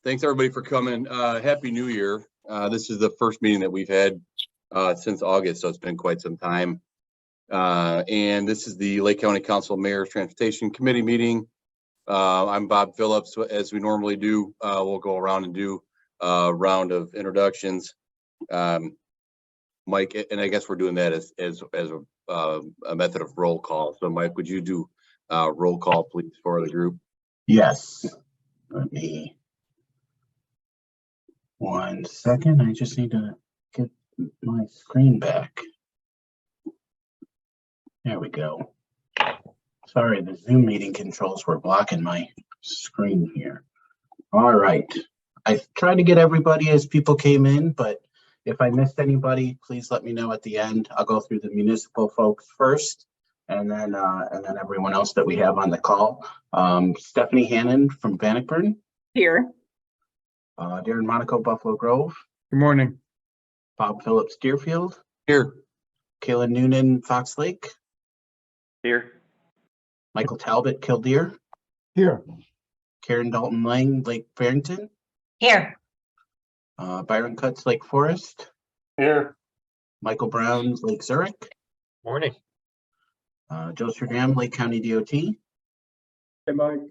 Thanks everybody for coming. Happy New Year. This is the first meeting that we've had since August, so it's been quite some time. And this is the Lake County Council Mayor's Transportation Committee meeting. I'm Bob Phillips. As we normally do, we'll go around and do a round of introductions. Mike, and I guess we're doing that as a method of roll call. So Mike, would you do roll call please for the group? Yes. Let me 1 second. I just need to get my screen back. There we go. Sorry, the Zoom meeting controls were blocking my screen here. All right. I tried to get everybody as people came in, but if I missed anybody, please let me know at the end. I'll go through the municipal folks first, and then everyone else that we have on the call. Stephanie Hannon from Bannockburn. Here. Darren Monaco, Buffalo Grove. Good morning. Bob Phillips, Deerfield. Here. Kayla Noonan, Fox Lake. Here. Michael Talbot, Killdeer. Here. Karen Dalton Lang, Lake Barrington. Here. Byron Cutts, Lake Forest. Here. Michael Brown, Lake Zurich. Morning. Joe Serdam, Lake County DOT. Hey, Mike.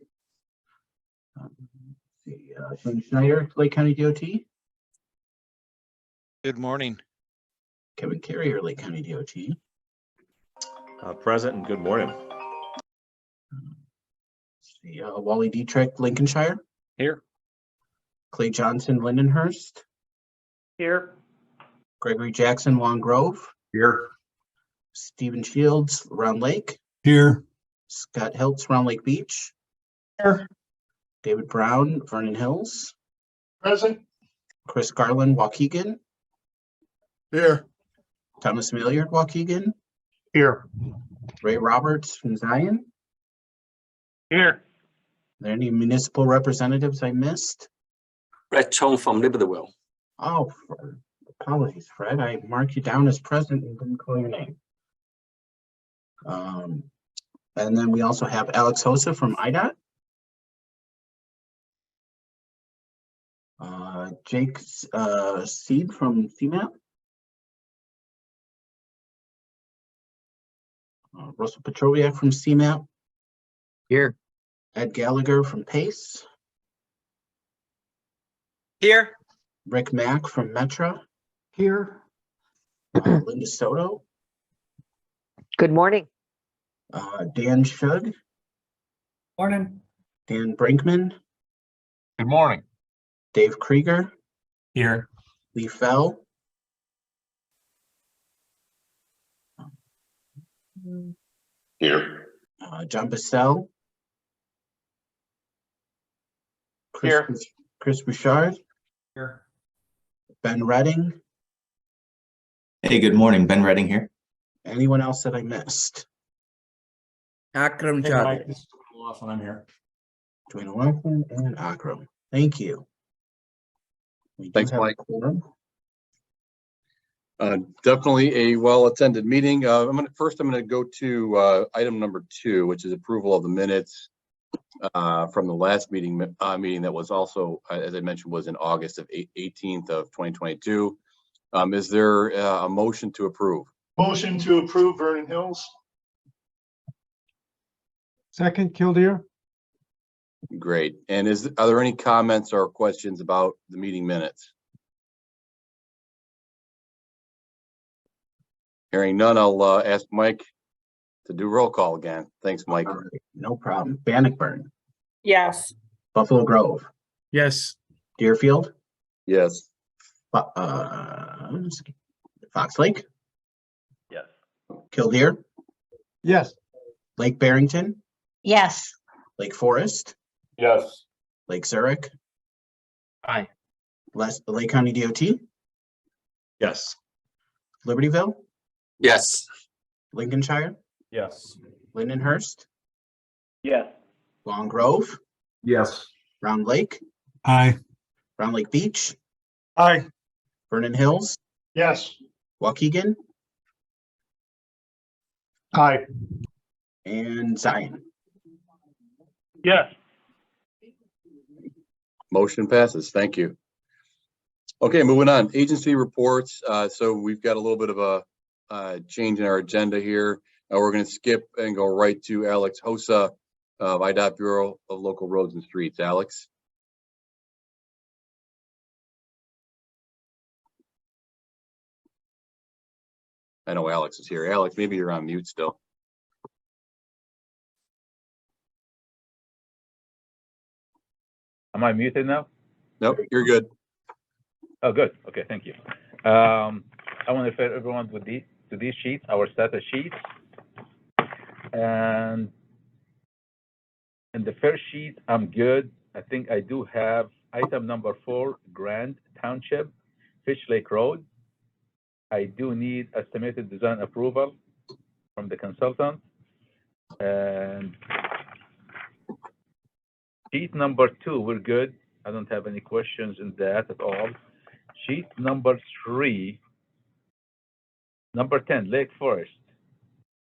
Shane Schneider, Lake County DOT. Good morning. Kevin Carrier, Lake County DOT. Present and good morning. Wally Dietrich, Lincolnshire. Here. Clay Johnson, Lindenhurst. Here. Gregory Jackson, Long Grove. Here. Stephen Shields, Round Lake. Here. Scott Hiltz, Round Lake Beach. Here. David Brown, Vernon Hills. Present. Chris Garland, Waukegan. Here. Thomas Milliard, Waukegan. Here. Ray Roberts from Zion. Here. Are there any municipal representatives I missed? Fred Chong from Libertyville. Oh, apologies, Fred. I marked you down as present and didn't call your name. And then we also have Alex Hosa from IDOT. Jake Seed from CMAP. Russell Petroviak from CMAP. Here. Ed Gallagher from PACE. Here. Rick Mack from Metra. Here. Linda Soto. Good morning. Dan Shug. Morning. Dan Brinkman. Good morning. Dave Krieger. Here. Lee Fell. Here. John Bissell. Here. Chris Bouchard. Here. Ben Redding. Hey, good morning. Ben Redding here. Anyone else that I missed? Akram Mike, this is Lawson. I'm here. Dwayne Laughlin and Akram. Thank you. We do Thanks, have a Mike. quorum. Definitely a well-attended meeting. I'm gonna go to item number 2, which is approval of the minutes from the last meeting that was also, as I mentioned, was in August of 18th of 2022. Is there a motion to approve? Motion to approve Vernon Hills. Second, Killdeer. Great. And are there any comments or questions about the meeting minutes? Hearing none, I'll ask Mike to do roll call again. Thanks, Mike. All right, no problem. Bannockburn. Yes. Buffalo Grove. Yes. Deerfield. Yes. Fox Lake. Yes. Killdeer. Yes. Lake Barrington. Yes. Lake Forest. Yes. Lake Zurich. Aye. Lake County DOT. Yes. Libertyville. Yes. Lincolnshire. Yes. Lindenhurst. Yes. Long Grove. Yes. Round Lake. Aye. Round Lake Beach. Aye. Vernon Hills. Yes. Waukegan. Aye. And Zion. Yes. Motion passes. Thank you. Okay, moving on. Agency reports. So we've got a little bit of a change in our agenda here. We're going to skip and go right to Alex Hosa of IDOT Bureau of Local Roads and Streets. Alex. I know Alex is here. Alex, maybe you're on mute still. Am I muted now? Nope, you're good. Oh, good. Okay, thank you. I want to refer everyone to these sheets, our status sheets. And in the first sheet, I'm good. I think I do have item number 4, Grand Township, Fish Lake Road. I do need estimated design approval from the consultant. And sheet number 2, we're good. I don't have any questions in that at all. Sheet number 3, number 10, Lake Forest,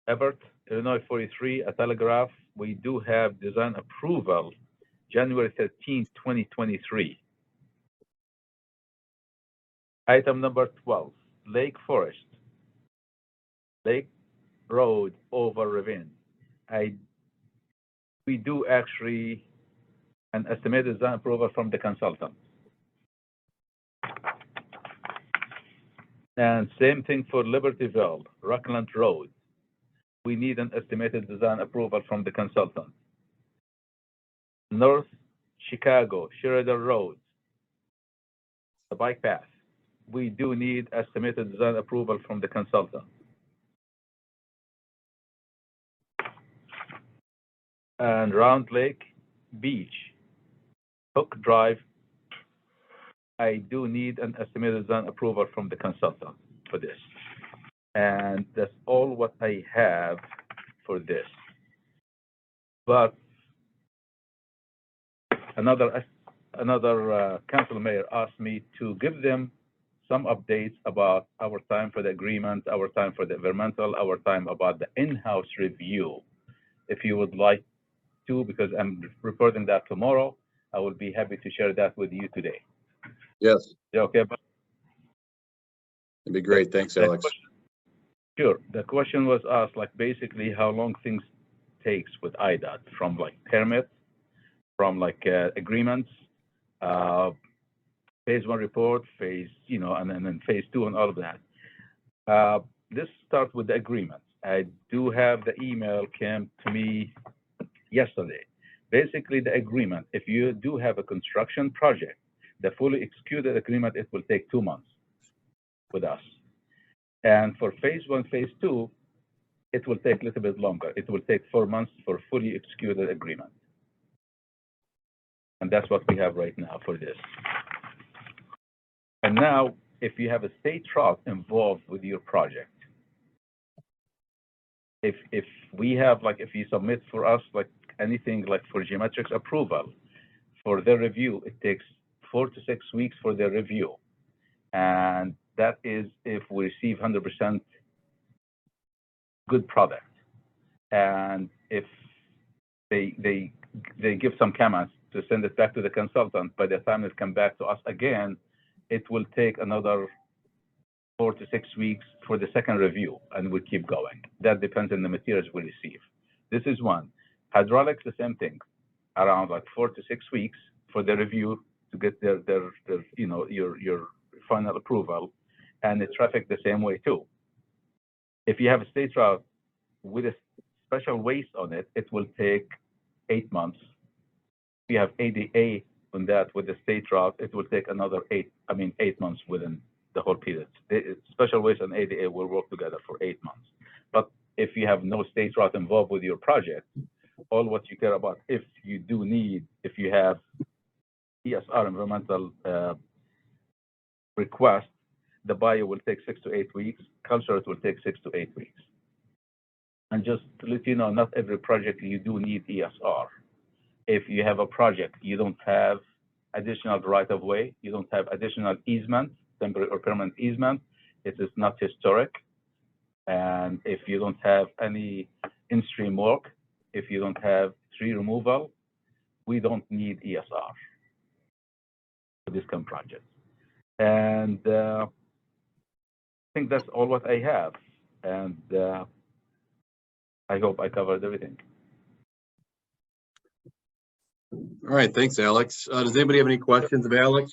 Everett, Illinois 43, a telegraph. We do have design approval, January 13, 2023. Item number 12, Lake Forest, Lake Road over Ravine. We do actually an estimated design approval from the consultant. And same thing for Libertyville, Rockland Road. We need an estimated design approval from the consultant. North Chicago, Sheridan Road, the bike path. We do need estimated design approval from the consultant. And Round Lake Beach, Hook Drive, I do need an estimated design approval from the consultant for this. And that's all what I have for this. But another council mayor asked me to give them some updates about our time for the agreement, our time for the environmental, our time about the in-house review. If you would like to, because I'm reporting that tomorrow, I will be happy to share that with you today. Yes. Yeah, okay. It'd be great. Thanks, Alex. Sure. The question was asked, like, basically how long things takes with IDOT, from like permits, from like agreements, phase 1 report, phase, and then phase 2 and all of that. This starts with the agreement. I do have the email came to me yesterday. Basically, the agreement, if you do have a construction project, the fully executed agreement, it will take 2 months with us. And for phase 1, phase 2, it will take a little bit longer. It will take 4 months for fully executed agreement. And that's what we have right now for this. And now, if you have a state route involved with your project, if we have, like, if you submit for us, like anything like for geometrics approval, for their review, it takes 4 to 6 weeks for their review. And that is if we receive 100% good product. And if they give some comments to send it back to the consultant, by the time it comes back to us again, it will take another 4 to 6 weeks for the second review, and we keep going. That depends on the materials we receive. This is one. Hydraulics, the same thing, around like 4 to 6 weeks for the review to get their your final approval, and the traffic the same way too. If you have a state route with a special waste on it, it will take 8 months. If you have ADA on that with the state route, it will take another 8 months within the whole period. The special waste and ADA will work together for 8 months. But if you have no state route involved with your project, all what you care about, if you have ESR environmental request, the bio will take 6 to 8 weeks. Culture, it will take 6 to 8 weeks. And just to let you know, not every project you do need ESR. If you have a project, you don't have additional right-of-way, you don't have additional easement, temporary or permanent easement, it is not historic. And if you don't have any in-stream work, if you don't have tree removal, we don't need ESR. LCCOM projects. And I think that's all what I have. And I hope I covered everything. All right, thanks, Alex. Does anybody have any questions of Alex?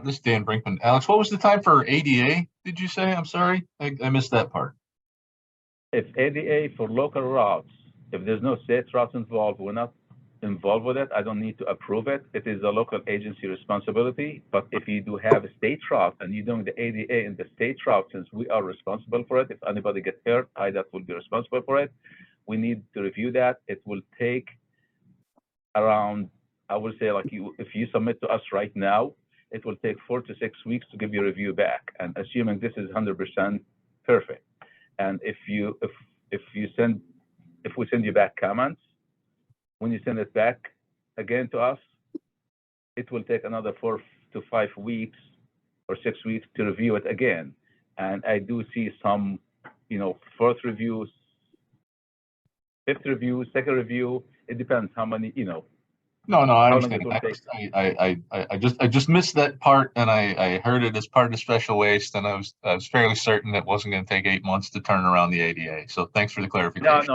This is Dan Brinkman. Alex, what was the time for ADA? Did you say? I'm sorry, I missed that part. If ADA for local routes, if there's no state routes involved, we're not involved with it. I don't need to approve it. It is a local agency responsibility. But if you do have a state route and you're doing the ADA in the state route, since we are responsible for it, if anybody gets hurt, IDOT will be responsible for it. We need to review that. It will take around, I would say, like if you submit to us right now, it will take 4 to 6 weeks to give you a review back. And assuming this is 100% perfect. And if we send you back comments, when you send it back again to us, it will take another 4 to 5 weeks or 6 weeks to review it again. And I do see some, fourth reviews, fifth review, second review. It depends how many, No, I how long understand. it will I just missed that part, and I heard it as part of the special waste, and I was fairly certain it wasn't going to take 8 months to turn around the ADA. So thanks for the clarification.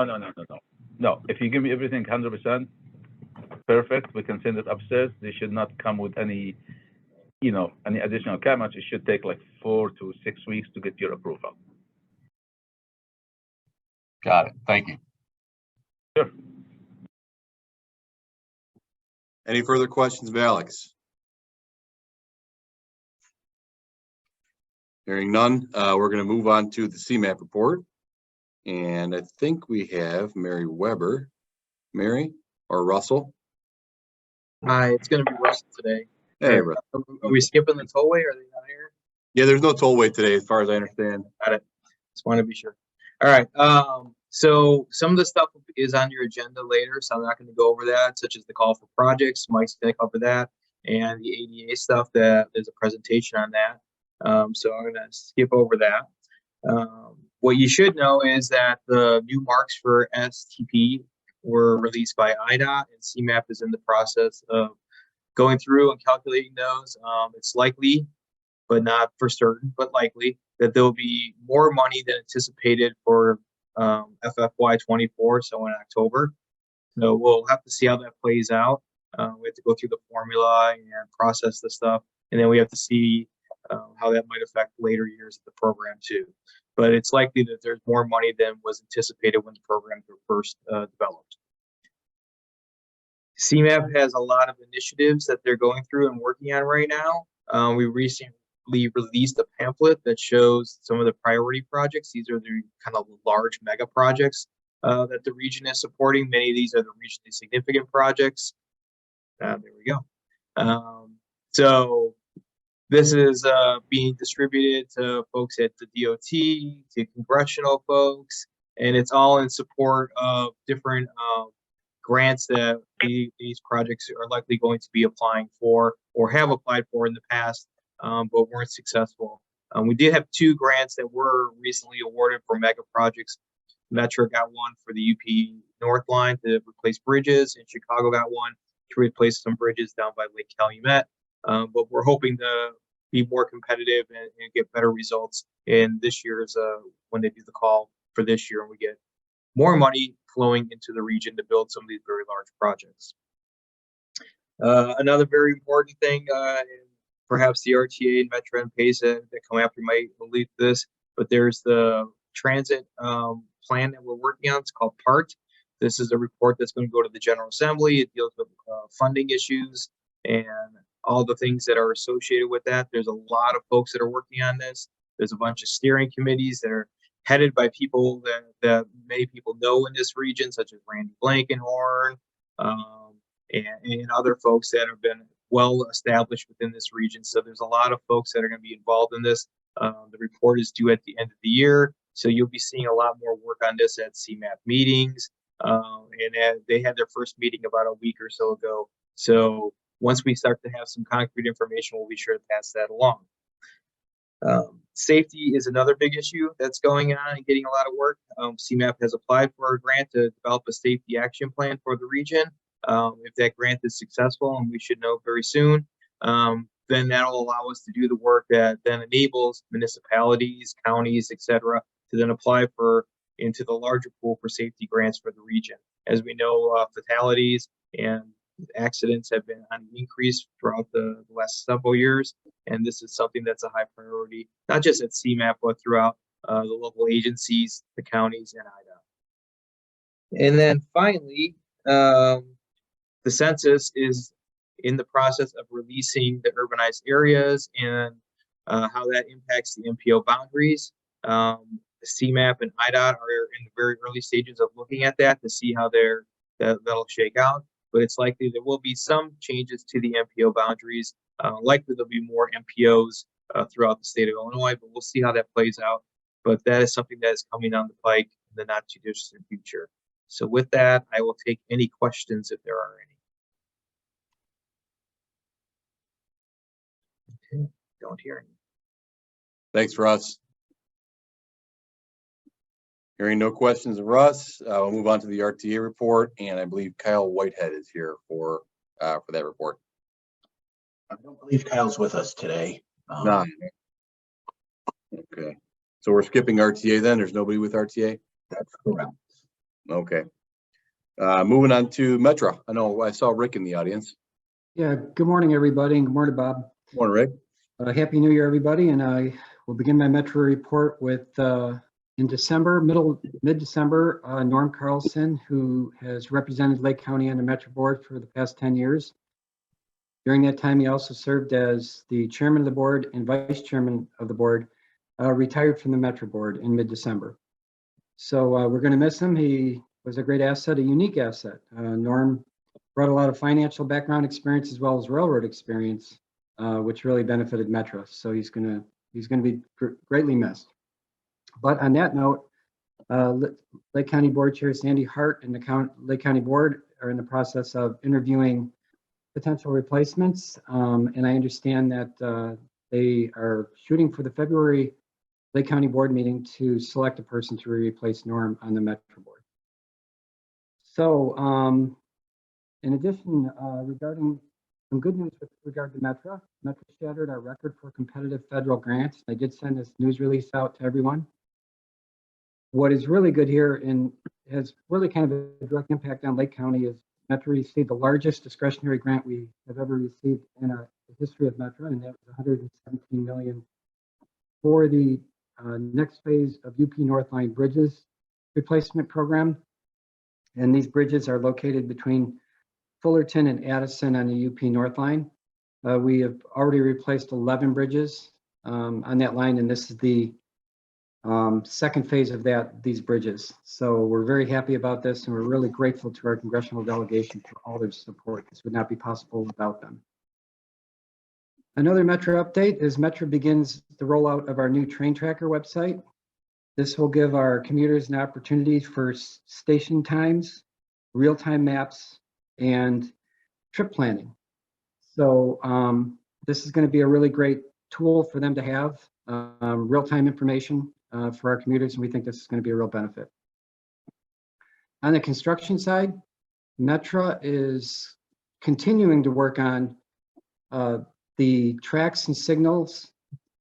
No. If you give me everything 100% perfect, we can send it upstairs. They should not come with any additional comments. It should take like 4 to 6 weeks to get your approval. Got it. Thank you. Sure. Any further questions of Alex? Hearing none, we're going to move on to the CMAP report. And I think we have Mary Weber. Mary or Russell? Hi, it's going to be Russell today. Hey, Are we skipping the tollway? Or are they not here? Yeah, there's no tollway today, as far as I understand. Got it. Just want to be sure. All right. So some of the stuff is on your agenda later, so I'm not going to go over that, such as the call for projects. Mike's going to cover that, and the ADA stuff. That there's a presentation on that. So I'm going to skip over that. What you should know is that the new marks for STP were released by IDOT, and CMAP is in the process of going through and calculating those. It's likely, but not for certain, but likely, that there will be more money than anticipated for FFY 24, so in October. So we'll have to see how that plays out. We have to go through the formula and process the stuff, and then we have to see how that might affect later years of the program too. But it's likely that there's more money than was anticipated when the programs were first developed. CMAP has a lot of initiatives that they're going through and working on right now. We recently released a pamphlet that shows some of the priority projects. These are the kind of large mega projects that the region is supporting. Many of these are the regionally significant projects. There we go. So this is being distributed to folks at the DOT, to congressional folks, and it's all in support of different grants that these projects are likely going to be applying for or have applied for in the past, but weren't successful. We did have 2 grants that were recently awarded for mega projects. Metro got one for the UP North line to replace bridges, and Chicago got one to replace some bridges down by Lake Calumet. But we're hoping to be more competitive and get better results in this year's when they do the call for this year, and we get more money flowing into the region to build some of these very large projects. Another very important thing, perhaps the RTA and Metro and PACE that come after might lead to this, but there's the transit plan that we're working on. It's called PART. This is a report that's going to go to the General Assembly. It deals with funding issues and all the things that are associated with that. There's a lot of folks that are working on this. There's a bunch of steering committees that are headed by people that many people know in this region, such as Randy Blankenhorn and other folks that have been well established within this region. So there's a lot of folks that are going to be involved in this. The report is due at the end of the year, so you'll be seeing a lot more work on this at CMAP meetings. And they had their first meeting about a week or so ago. So once we start to have some concrete information, we'll be sure to pass that along. Safety is another big issue that's going on and getting a lot of work. CMAP has applied for a grant to develop a safety action plan for the region. If that grant is successful, and we should know very soon, then that'll allow us to do the work that then enables municipalities, counties, et cetera, to then apply for into the larger pool for safety grants for the region. As we know, fatalities and accidents have been on the increase throughout the last several years, and this is something that's a high priority, not just at CMAP, but throughout the local agencies, the counties, and IDA. And then finally, the census is in the process of releasing the urbanized areas and how that impacts the MPO boundaries. CMAP and IDOT are in the very early stages of looking at that to see how that'll shake out. But it's likely there will be some changes to the MPO boundaries. Likely there'll be more MPOs throughout the state of Illinois, but we'll see how that plays out. But that is something that is coming down the pike in the not too distant future. So with that, I will take any questions if there are any. Okay, don't hear any. Thanks, Russ. Hearing no questions of Russ, we'll move on to the RTA report, and I believe Kyle Whitehead is here for that report. I don't believe Kyle's with us today. No. Okay, so we're skipping RTA then. There's nobody with RTA. That's correct. Okay. Moving on to Metro. I know I saw Rick in the audience. Yeah, good morning, everybody, and good morning, Bob. Morning, Rick. Happy New Year, everybody, and I will begin my Metro report with in December, mid-December, Norm Carlson, who has represented Lake County on the Metro Board for the past 10 years. During that time, he also served as the chairman of the board and vice chairman of the board, retired from the Metro Board in mid-December. So we're going to miss him. He was a great asset, a unique asset. Norm brought a lot of financial background experience as well as railroad experience, which really benefited Metro. So he's going to be greatly missed. But on that note, Lake County Board Chair Sandy Hart and the Lake County Board are in the process of interviewing potential replacements. And I understand that they are shooting for the February Lake County Board meeting to select a person to replace Norm on the Metro Board. So in addition, regarding some good news with regard to Metro shattered our record for competitive federal grants. I did send this news release out to everyone. What is really good here and has really kind of a direct impact on Lake County is Metro received the largest discretionary grant we have ever received in the history of Metro, and that was $117 million for the next phase of UP North Line Bridges replacement program. And these bridges are located between Fullerton and Addison on the UP North Line. We have already replaced 11 bridges on that line, and this is the second phase of these bridges. So we're very happy about this, and we're really grateful to our congressional delegation for all their support. This would not be possible without them. Another Metro update is Metro begins the rollout of our new train tracker website. This will give our commuters an opportunity for station times, real-time maps, and trip planning. So this is going to be a really great tool for them to have, real-time information for our commuters, and we think this is going to be a real benefit. On the construction side, Metro is continuing to work on the tracks and signals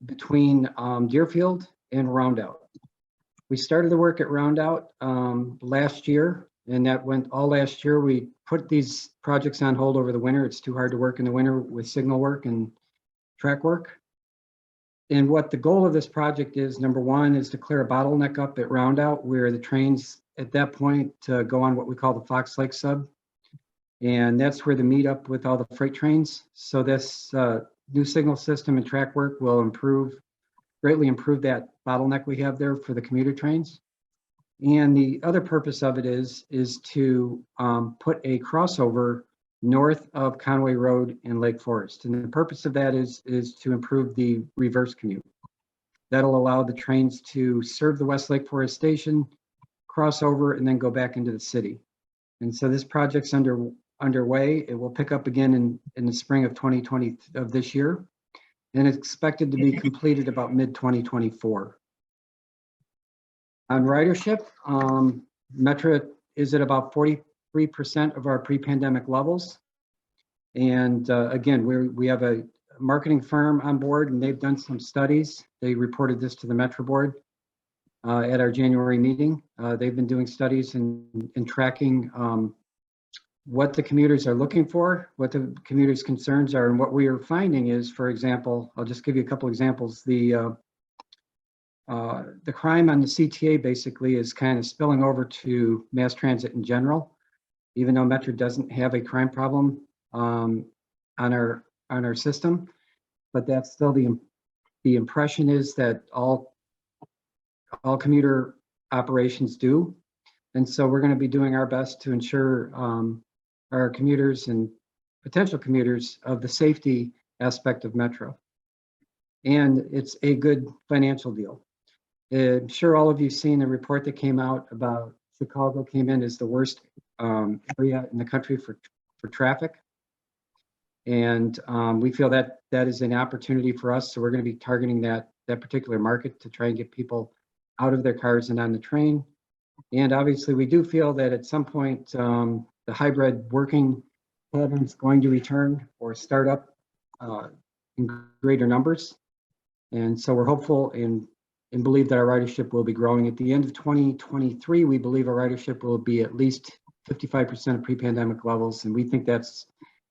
between Deerfield and Roundout. We started the work at Roundout last year, and that went all last year. We put these projects on hold over the winter. It's too hard to work in the winter with signal work and track work. And what the goal of this project is, number one, is to clear a bottleneck up at Roundout where the trains at that point go on what we call the Fox Lake sub. And that's where the meet up with all the freight trains. So this new signal system and track work will greatly improve that bottleneck we have there for the commuter trains. And the other purpose of it is to put a crossover north of Conway Road in Lake Forest. And the purpose of that is to improve the reverse commute. That'll allow the trains to serve the West Lake Forest station, cross over, and then go back into the city. And so this project's underway. It will pick up again in the spring of 2020 of this year, and it's expected to be completed about mid-2024. On ridership, Metro is at about 40% 93% of our pre-pandemic levels. And again, we have a marketing firm on board, and they've done some studies. They reported this to the Metro Board at our January meeting. They've been doing studies and tracking what the commuters are looking for, what the commuters' concerns are, and what we are finding is, for example, I'll just give you a couple examples. The crime on the CTA basically is kind of spilling over to mass transit in general, even though Metro doesn't have a crime problem on our system, but that's still the impression is that all commuter operations do. And so we're going to be doing our best to ensure our commuters and potential commuters of the safety aspect of Metro. And it's a good financial deal. I'm sure all of you seen the report that came out about Chicago came in as the worst area in the country for traffic. And we feel that that is an opportunity for us. So we're going to be targeting that particular market to try and get people out of their cars and on the train. And obviously we do feel that at some point the hybrid working pattern is going to return or start up in greater numbers. And so we're hopeful and believe that our ridership will be growing. At the end of 2023, we believe our ridership will be at least 55% of pre-pandemic levels. And we think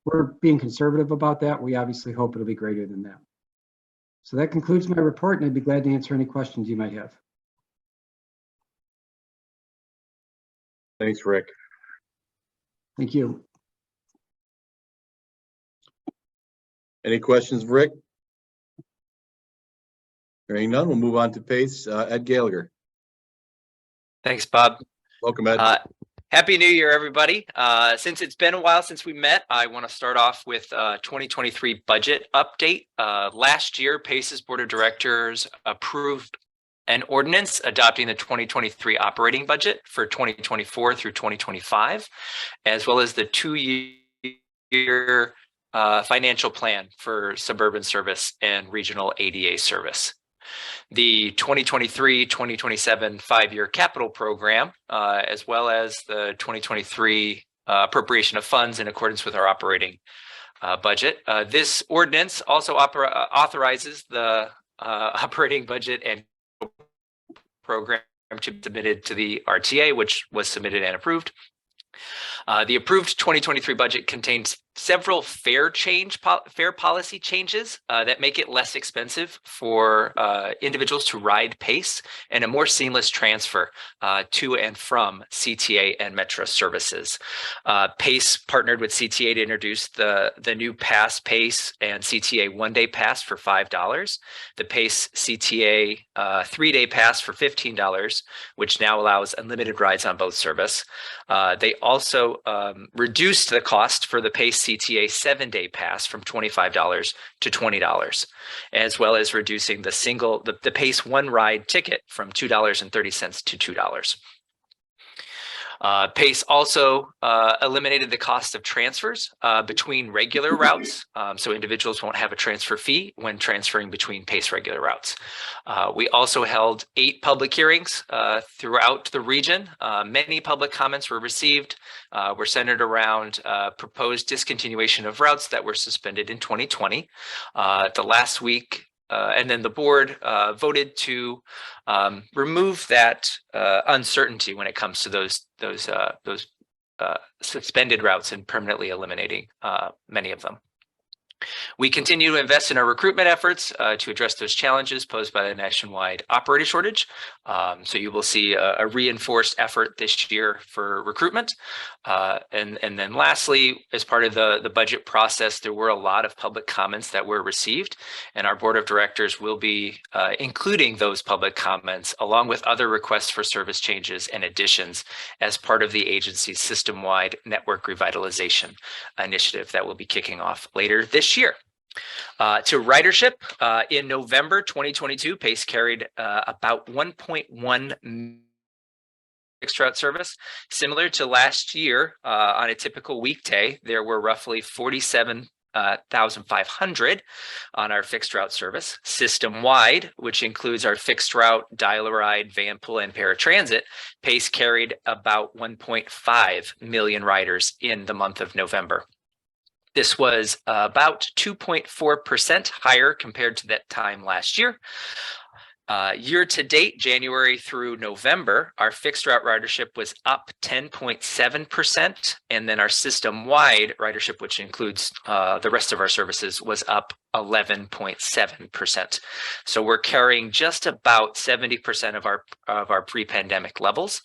we're being conservative about that. We obviously hope it'll be greater than that. So that concludes my report, and I'd be glad to answer any questions you might have. Thanks, Rick. Thank you. Any questions, Rick? Hearing none, we'll move on to PACE. Ed Gallagher. Thanks, Bob. Welcome, Ed. Happy New Year, everybody. Since it's been a while since we met, I want to start off with 2023 budget update. Last year, PACE's Board of Directors approved an ordinance adopting the 2023 operating budget for 2024 through 2025, as well as the 2-year financial plan for suburban service and regional ADA service. The 2023-2027 5-year capital program, as well as the 2023 appropriation of funds in accordance with our operating budget. This ordinance also authorizes the operating budget and program to be submitted to the RTA, which was submitted and approved. The approved 2023 budget contains several fare policy changes that make it less expensive for individuals to ride PACE and a more seamless transfer to and from CTA and Metro services. PACE partnered with CTA to introduce the new Pass PACE and CTA 1-day pass for $5, the PACE CTA 3-day pass for $15, which now allows unlimited rides on both service. They also reduced the cost for the PACE CTA 7-day pass from $25 to $20, as well as reducing the PACE 1 ride ticket from $2.30 to $2. PACE also eliminated the cost of transfers between regular routes, so individuals won't have a transfer fee when transferring between PACE regular routes. We also held 8 public hearings throughout the region. Many public comments were received, were centered around proposed discontinuation of routes that were suspended in 2020. The last week, and then the board voted to remove that uncertainty when it comes to those suspended routes and permanently eliminating many of them. We continue to invest in our recruitment efforts to address those challenges posed by the nationwide operator shortage. So you will see a reinforced effort this year for recruitment. And then lastly, as part of the budget process, there were a lot of public comments that were received, and our board of directors will be including those public comments along with other requests for service changes and additions as part of the agency's system-wide network revitalization initiative that will be kicking off later this year. To ridership, in November 2022, PACE carried about 1.1 extra route service. Similar to last year, on a typical weekday, there were roughly 47 1,500 on our fixed route service. System-wide, which includes our fixed route, dial-a-ride, van pool, and paratransit, PACE carried about 1.5 million riders in the month of November. This was about 2.4% higher compared to that time last year. Year to date, January through November, our fixed route ridership was up 10.7%. And then our system-wide ridership, which includes the rest of our services, was up 11.7%. So we're carrying just about 70% of our pre-pandemic levels.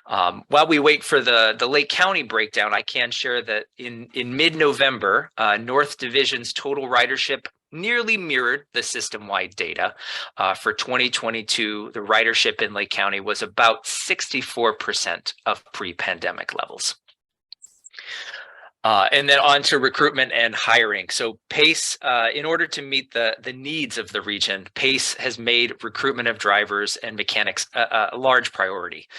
While we wait for the Lake County breakdown, I can share that in mid-November, North Division's total ridership nearly mirrored the system-wide data. For 2022, the ridership in Lake County was about 64% of pre-pandemic levels. And then on to recruitment and hiring. So PACE, in order to meet the needs of the region, PACE has made recruitment of drivers and mechanics a large priority.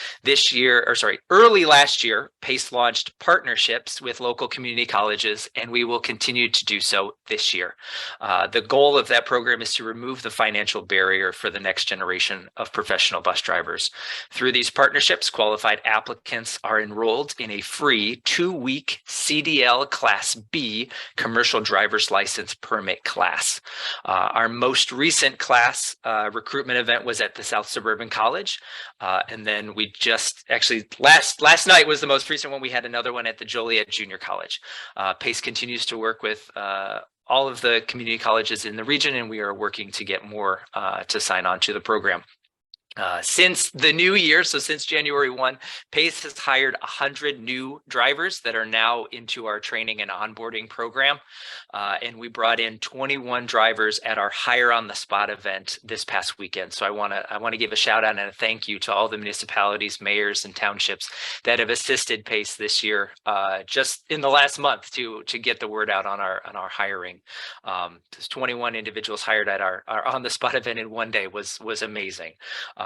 Early last year, PACE launched partnerships with local community colleges, and we will continue to do so this year. The goal of that program is to remove the financial barrier for the next generation of professional bus drivers. Through these partnerships, qualified applicants are enrolled in a free 2-week CDL Class B commercial driver's license permit class. Our most recent class recruitment event was at the South Suburban College. And then we just actually last night was the most recent one. We had another one at the Joliet Junior College. PACE continues to work with all of the community colleges in the region, and we are working to get more to sign on to the program. Since the new year, so since January 1, PACE has hired 100 new drivers that are now into our training and onboarding program. And we brought in 21 drivers at our Hire on the Spot event this past weekend. So I want to give a shout out and a thank you to all the municipalities, mayors, and townships that have assisted PACE this year, just in the last month to get the word out on our hiring. There's 21 individuals hired at our on the spot event in one day was amazing.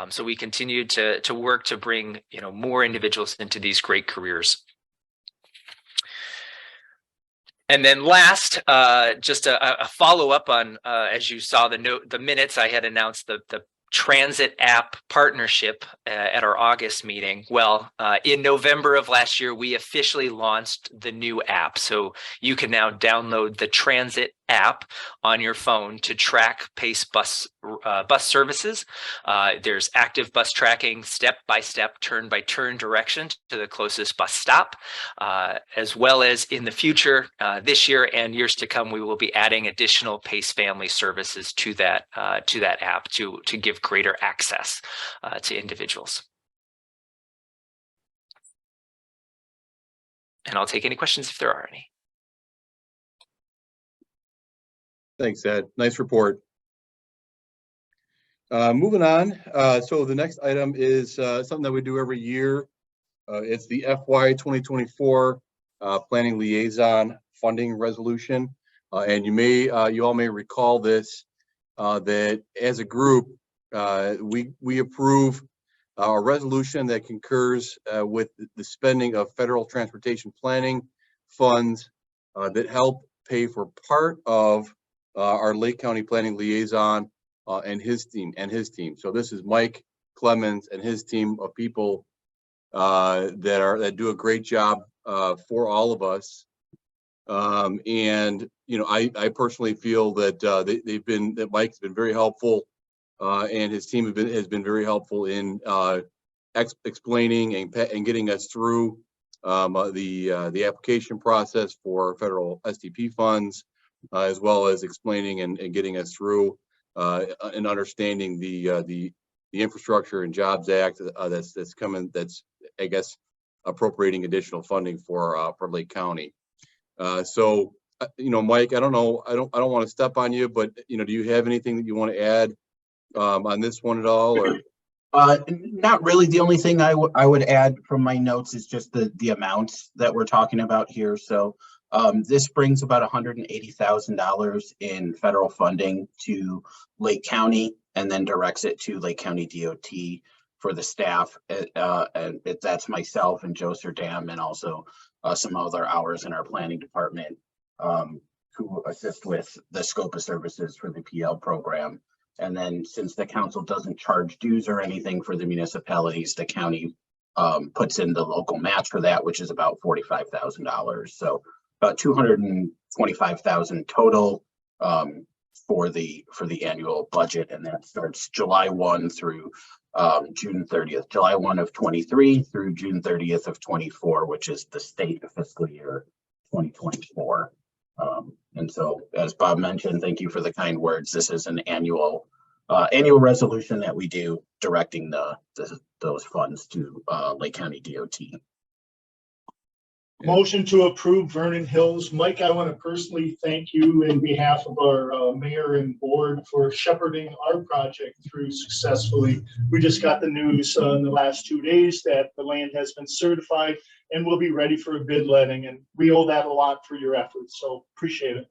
So we continue to work to bring more individuals into these great careers. And then last, just a follow up on, as you saw the minutes, I had announced the transit app partnership at our August meeting. Well, in November of last year, we officially launched the new app. So you can now download the transit app on your phone to track PACE bus services. There's active bus tracking, step-by-step, turn-by-turn direction to the closest bus stop, as well as in the future, this year and years to come, we will be adding additional PACE family services to that app to give greater access to individuals. And I'll take any questions if there are any. Thanks, Ed. Nice report. Moving on. So the next item is something that we do every year. It's the FY 2024 Planning Liaison Funding Resolution. And you all may recall this, that as a group, we approve a resolution that concurs with the spending of federal transportation planning funds that help pay for part of our Lake County Planning Liaison and his team. So this is Mike Clemens and his team of people that do a great job for all of us. And I personally feel that Mike's been very helpful, and his team has been very helpful in explaining and getting us through the application process for federal STP funds. As well as explaining and getting us through and understanding the Infrastructure and Jobs Act that's coming. That's, I guess, appropriating additional funding for Lake County. So Mike, I don't know, I don't want to step on you, but do you have anything that you want to add on this one at all? Or not really. The only thing I would add from my notes is just the amounts that we're talking about here. So this brings about $180,000 in federal funding to Lake County, and then directs it to Lake County DOT for the staff. And that's myself and Joe Serdam, and also some other hours in our planning department, who assist with the scope of services for the PL program. And then since the council doesn't charge dues or anything for the municipalities, the county puts in the local match for that, which is about $45,000. So about $225,000 total for the annual budget, and that starts July 1 through June 30th, July 1 of 23 through June 30th of 24, which is the state fiscal year 2024. And so, as Bob mentioned, thank you for the kind words. This is an annual resolution that we do directing those funds to Lake County DOT. Motion to approve Vernon Hills. Mike, I want to personally thank you in behalf of our mayor and board for shepherding our project through successfully. We just got the news in the last 2 days that the land has been certified and will be ready for a bid letting, and we owe that a lot for your efforts, so appreciate it.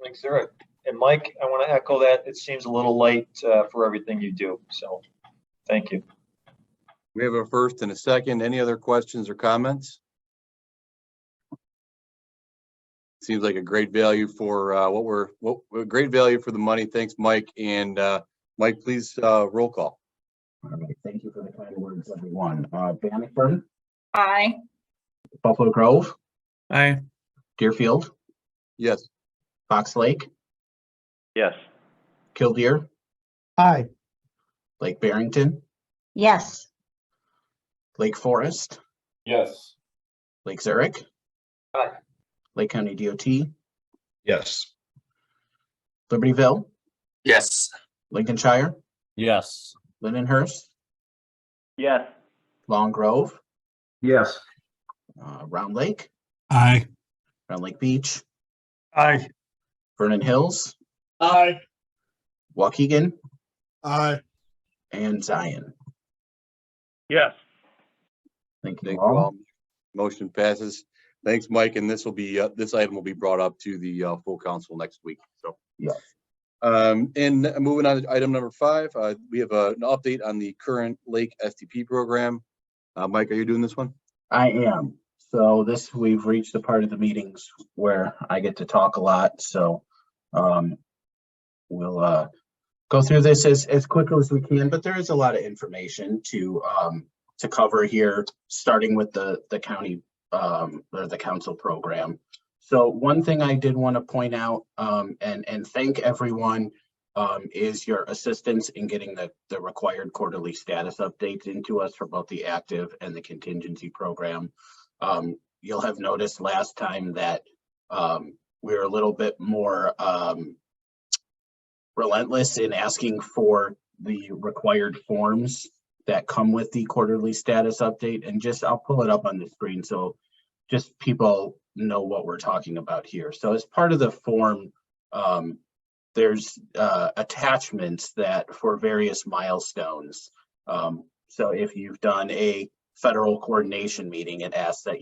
Thanks, Eric. And Mike, I want to echo that. It seems a little late for everything you do. So thank you. We have a first and a second. Any other questions or comments? Seems like a great value for great value for the money. Thanks, Mike. And Mike, please roll call. All right, thank you for the kind words, everyone. Bannockburn, Aye. Buffalo Grove, Aye. Deerfield, Yes. Fox Lake, Yes. Killdeer, Aye. Lake Barrington, Yes. Lake Forest, Yes. Lake Zurich, Aye. Lake County DOT, Yes. Libertyville, Yes. Lincolnshire, Yes. Lindenhurst, Yes. Long Grove, Yes. Round Lake, Aye. Round Lake Beach, Aye. Vernon Hills, Aye. Waukegan, Aye. and Zion. Yes. Thank you Thank you all. all. Motion passes. Thanks, Mike. And this will be this item will be brought up to the full council next week. So Yes. And moving on to item number 5, we have an update on the current Lake STP program. Mike, are you doing this one? I am. So we've reached the part of the meetings where I get to talk a lot. So we'll go through this as quickly as we can, but there is a lot of information to cover here, starting with the county or the council program. So one thing I did want to point out and thank everyone is your assistance in getting the required quarterly status updates into us for both the active and the contingency program. You'll have noticed last time that we were a little bit more relentless in asking for the required forms that come with the quarterly status update. And I'll pull it up on the screen so just people know what we're talking about here. So as part of the form, there's attachments that for various milestones. So if you've done a federal coordination meeting, it asks that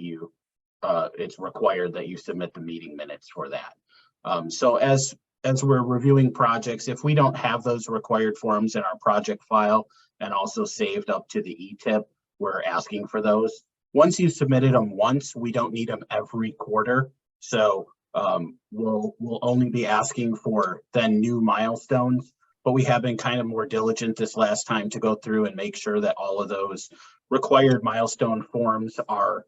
it's required that you submit the meeting minutes for that. So as we're reviewing projects, if we don't have those required forms in our project file and also saved up to the ETIP, we're asking for those. Once you've submitted them once, we don't need them every quarter. So we'll only be asking for then new milestones, but we have been kind of more diligent this last time to go through and make sure that all of those required milestone forms are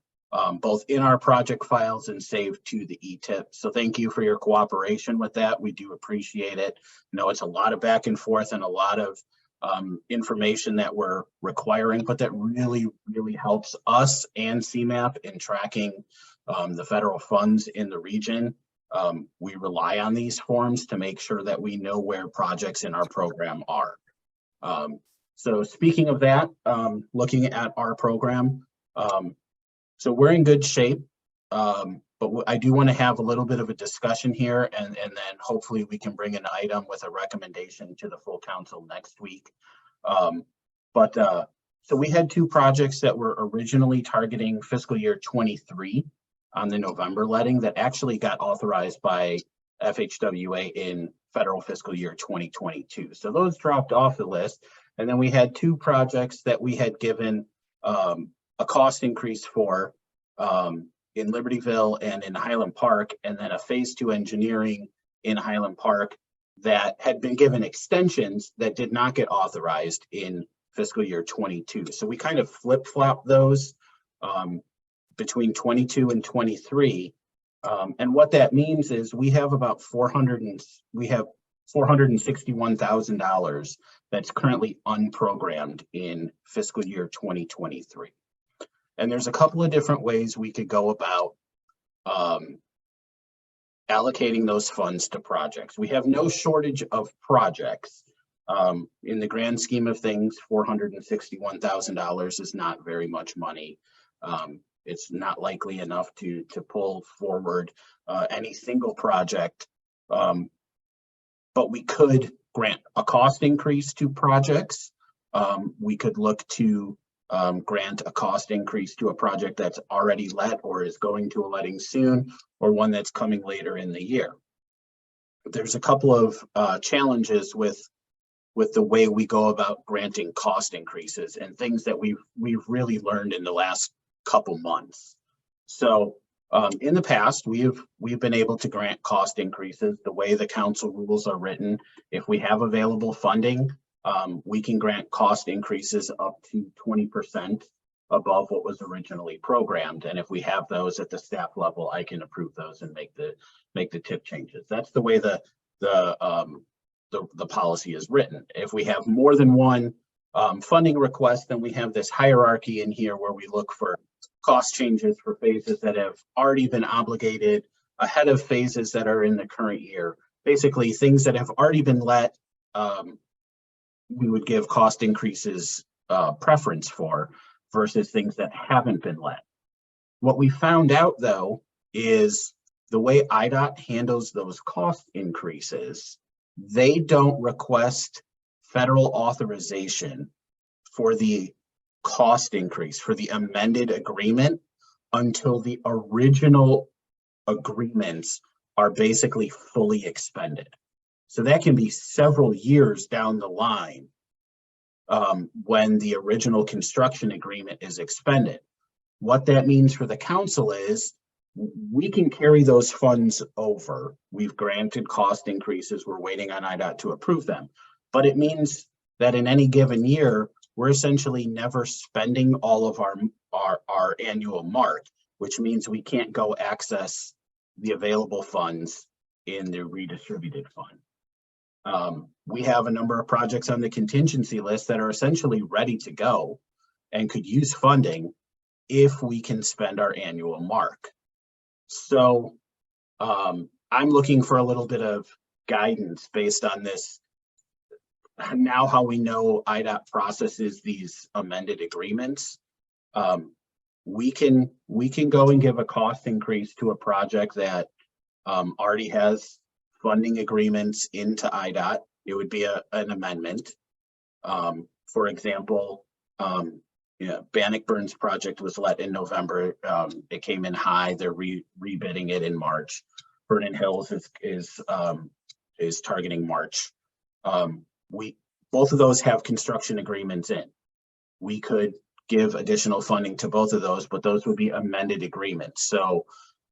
both in our project files and saved to the ETIP. So thank you for your cooperation with that. We do appreciate it. I know it's a lot of back and forth and a lot of information that we're requiring, but that really, really helps us and CMAP in tracking the federal funds in the region. We rely on these forms to make sure that we know where projects in our program are. So speaking of that, looking at our program, so we're in good shape, but I do want to have a little bit of a discussion here, and then hopefully we can bring an item with a recommendation to the full council next week. So we had 2 projects that were originally targeting fiscal year 23 on the November letting that actually got authorized by FHWA in federal fiscal year 2022. So those dropped off the list. And then we had 2 projects that we had given a cost increase for in Libertyville and in Highland Park, and then a phase 2 engineering in Highland Park that had been given extensions that did not get authorized in fiscal year 22. So we kind of flip-flop those between 22 and 23. And what that means is we have about $461,000 that's currently unprogrammed in fiscal year 2023. And there's a couple of different ways we could go about allocating those funds to projects. We have no shortage of projects. In the grand scheme of things, $461,000 is not very much money. It's not likely enough to pull forward any single project, but we could grant a cost increase to projects. We could look to grant a cost increase to a project that's already let or is going to a letting soon, or one that's coming later in the year. There's a couple of challenges with the way we go about granting cost increases and things that we've really learned in the last couple months. So in the past, we've been able to grant cost increases the way the council rules are written. If we have available funding, we can grant cost increases up to 20% above what was originally programmed. And if we have those at the staff level, I can approve those and make the tip changes. That's the way the policy is written. If we have more than one funding request, then we have this hierarchy in here where we look for cost changes for phases that have already been obligated ahead of phases that are in the current year. Basically, things that have already been let, we would give cost increases preference for versus things that haven't been let. What we found out, though, is the way IDOT handles those cost increases, they don't request federal authorization for the cost increase, for the amended agreement, until the original agreements are basically fully expended. So that can be several years down the line when the original construction agreement is expended. What that means for the council is we can carry those funds over. We've granted cost increases. We're waiting on IDOT to approve them. But it means that in any given year, we're essentially never spending all of our annual mark, which means we can't go access the available funds in the redistributed fund. We have a number of projects on the contingency list that are essentially ready to go and could use funding if we can spend our annual mark. So I'm looking for a little bit of guidance based on this. Now how we know IDOT processes these amended agreements, we can go and give a cost increase to a project that already has funding agreements into IDOT. It would be an amendment. For example, Bannockburn's project was let in November. It came in high. They're rebidding it in March. Vernon Hills is targeting March. Both of those have construction agreements in. We could give additional funding to both of those, but those would be amended agreements. So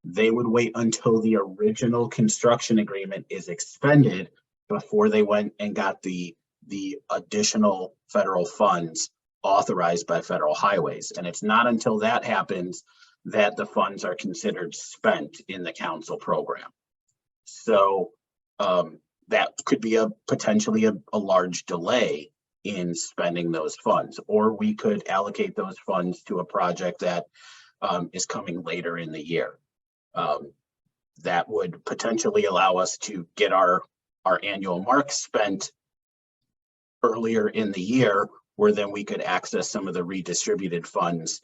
they would wait until the original construction agreement is expended before they went and got the additional federal funds authorized by federal highways. And it's not until that happens that the funds are considered spent in the council program. So that could be potentially a large delay in spending those funds, or we could allocate those funds to a project that is coming later in the year. That would potentially allow us to get our annual mark spent earlier in the year, where then we could access some of the redistributed funds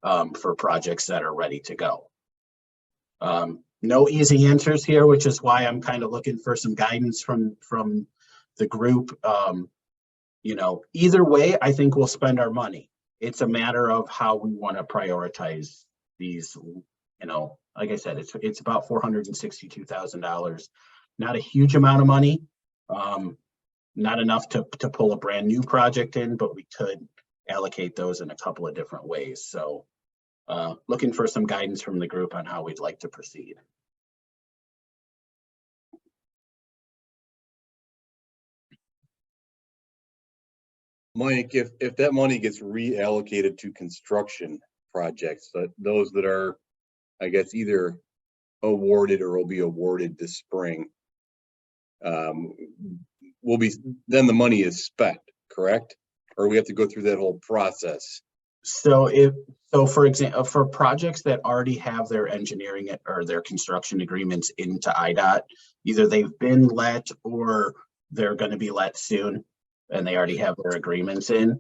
for projects that are ready to go. No easy answers here, which is why I'm kind of looking for some guidance from the group. Either way, I think we'll spend our money. It's a matter of how we want to prioritize these. Like I said, it's about $462,000. Not a huge amount of money. Not enough to pull a brand new project in, but we could allocate those in a couple of different ways. So looking for some guidance from the group on how we'd like to proceed. Mike, if that money gets reallocated to construction projects, those that are, I guess, either awarded or will be awarded this spring, then the money is spent, correct? Or we have to go through that whole process? So for example, for projects that already have their engineering or their construction agreements into IDOT, either they've been let or they're going to be let soon, and they already have their agreements in,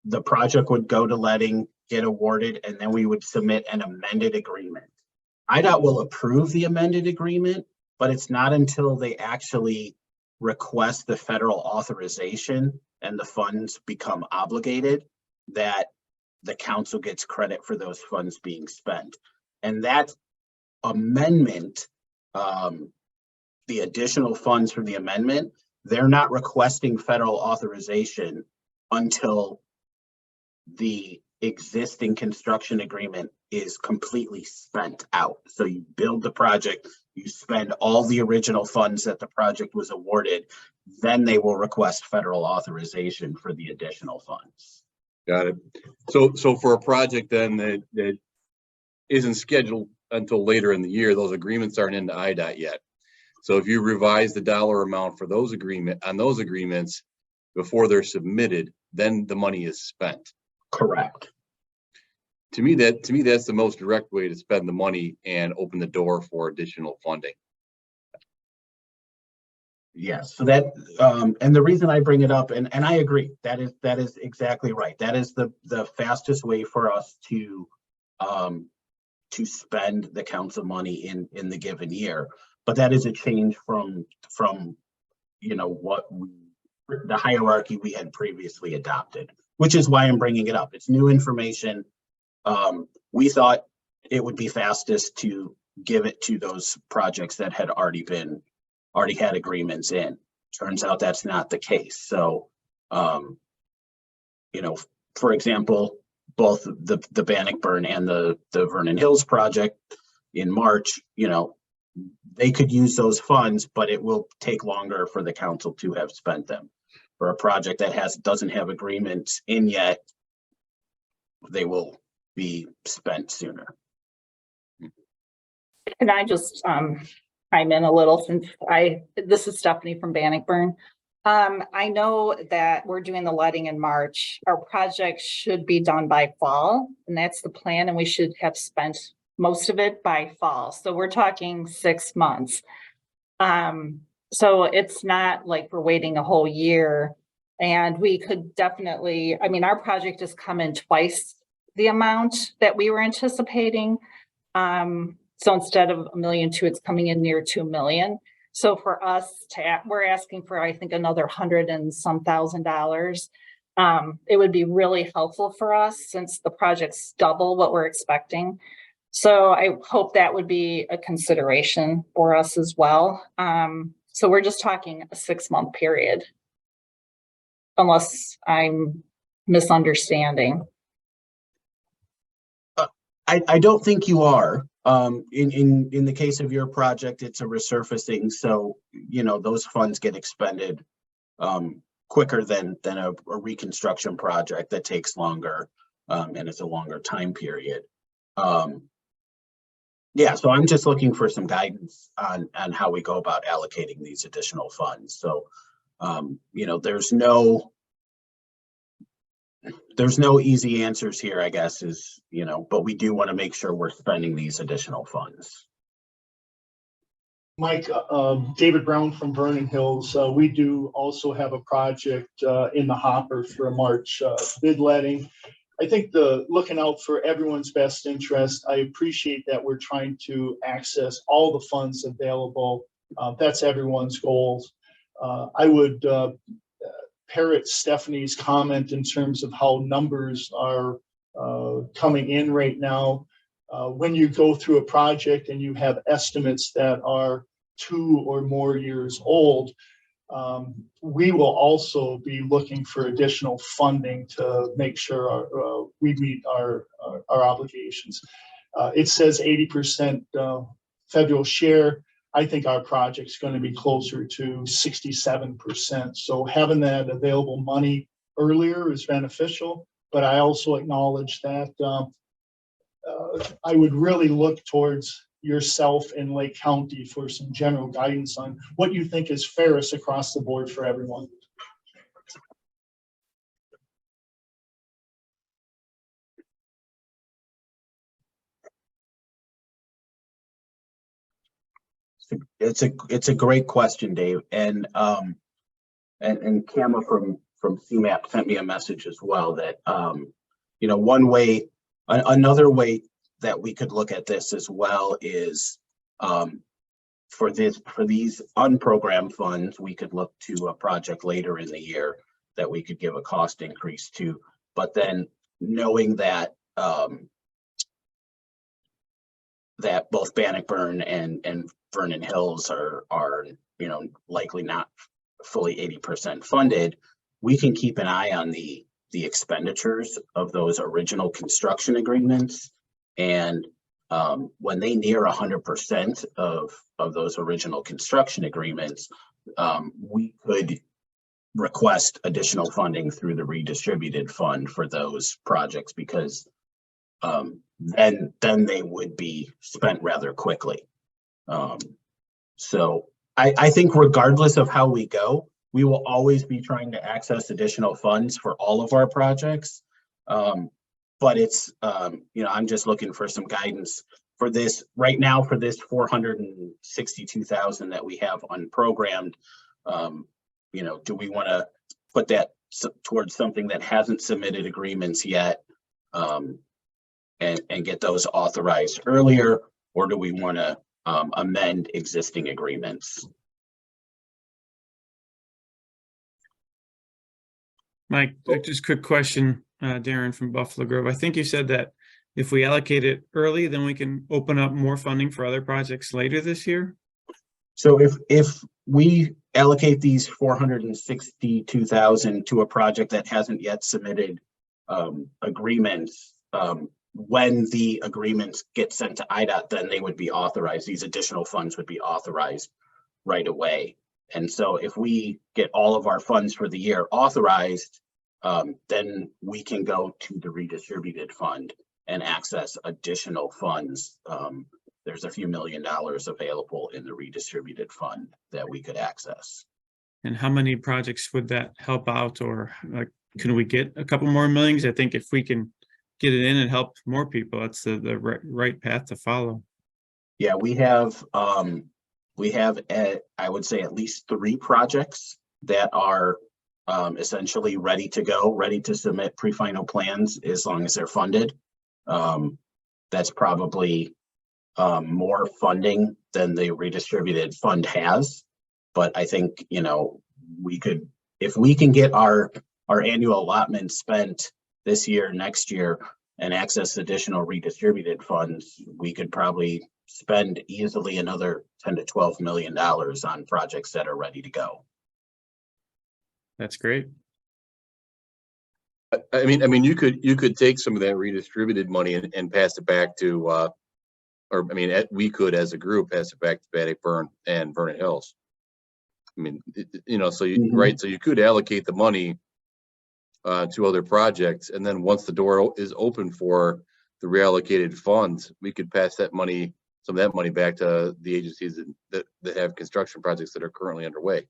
the project would go to letting, get awarded, and then we would submit an amended agreement. IDOT will approve the amended agreement, but it's not until they actually request the federal authorization and the funds become obligated that the council gets credit for those funds being spent. And that amendment, the additional funds for the amendment, they're not requesting federal authorization until the existing construction agreement is completely spent out. So you build the project, you spend all the original funds that the project was awarded, then they will request federal authorization for the additional funds. Got it. So for a project then that isn't scheduled until later in the year, those agreements aren't into IDOT yet. So if you revise the dollar amount for those agreements before they're submitted, then the money is spent. Correct. To me, that's the most direct way to spend the money and open the door for additional funding. Yes, so that, and the reason I bring it up, and I agree, that is exactly right. That is the fastest way for us to spend the council money in the given year. But that is a change from what the hierarchy we had previously adopted, which is why I'm bringing it up. It's new information. We thought it would be fastest to give it to those projects that had already had agreements in. Turns out that's not the case. So, for example, both the Bannockburn and the Vernon Hills project in March, they could use those funds, but it will take longer for the council to have spent them. For a project that doesn't have agreements in yet, they will be spent sooner. Can I just chime in a little, since this is Stephanie from Bannockburn. I know that we're doing the letting in March. Our project should be done by fall, and that's the plan, and we should have spent most of it by fall. So we're talking 6 months. So it's not like we're waiting a whole year, and we could definitely, our project has come in twice the amount that we were anticipating. So instead of $1.2 million, it's coming in near $2 million. So for us we're asking for, I think, another $100 and some thousand. It would be really helpful for us since the project's double what we're expecting. So I hope that would be a consideration for us as well. So we're just talking a 6-month period, unless I'm misunderstanding. I don't think you are. In the case of your project, it's a resurfacing, so those funds get expended quicker than a reconstruction project that takes longer, and it's a longer time period. Yeah, so I'm just looking for some guidance on how we go about allocating these additional funds. So there's no easy answers here, I guess, but we do want to make sure we're spending these additional funds. Mike, David Brown from Vernon Hills. We do also have a project in the hopper for a March bid letting. I think looking out for everyone's best interest, I appreciate that we're trying to access all the funds available. That's everyone's goals. I would parrot Stephanie's comment in terms of how numbers are coming in right now. When you go through a project and you have estimates that are 2 or more years old, we will also be looking for additional funding to make sure we meet our obligations. It says 80% federal share. I think our project's going to be closer to 67%. So having that available money earlier is beneficial, but I also acknowledge that I would really look towards yourself in Lake County for some general guidance on what you think is fairest across the board for everyone. It's a great question, Dave. And Kama from CMAP sent me a message as well that you know, another way that we could look at this as well is for these unprogrammed funds, we could look to a project later in the year that we could give a cost increase to. But then knowing that that both Bannockburn and Vernon Hills are you know, likely not fully 80% funded, we can keep an eye on the expenditures of those original construction agreements. And when they near 100% of those original construction agreements, we could request additional funding through the redistributed fund for those projects, because then they would be spent rather quickly. So I think regardless of how we go, we will always be trying to access additional funds for all of our projects. But it's, you know, I'm just looking for some guidance for this right now, for this 462,000 that we have unprogrammed. You know, do we want to put that towards something that hasn't submitted agreements yet, and get those authorized earlier, or do we want to amend existing agreements? Mike, just quick question, Darren from Buffalo Grove. I think you said that if we allocate it early, then we can open up more funding for other projects later this year. So if we allocate these 462,000 to a project that hasn't yet submitted agreements, when the agreements get sent to IDOT, then they would be authorized. These additional funds would be authorized right away. And so if we get all of our funds for the year authorized, then we can go to the redistributed fund and access additional funds. There's a few $1 million available in the redistributed fund that we could access. And how many projects would that help out? Or like, can we get a couple more millions? I think if we can get it in and help more people, that's the right path to follow. Yeah, we have I would say at least 3 projects that are essentially ready to go, ready to submit pre-final plans as long as they're funded. That's probably more funding than the redistributed fund has. But I think, you know, we could, if we can get our annual allotment spent this year, next year, and access additional redistributed funds, we could probably spend easily another $10 to $12 million on projects that are ready to go. That's great. I mean, you could take some of that redistributed money and pass it back to, we could, as a group, pass it back to Bannockburn and Vernon Hills. I mean, you know, so you, right, so you could allocate the money to other projects, and then once the door is open for the reallocated funds, we could pass that money, some of that money, back to the agencies that have construction projects that are currently underway.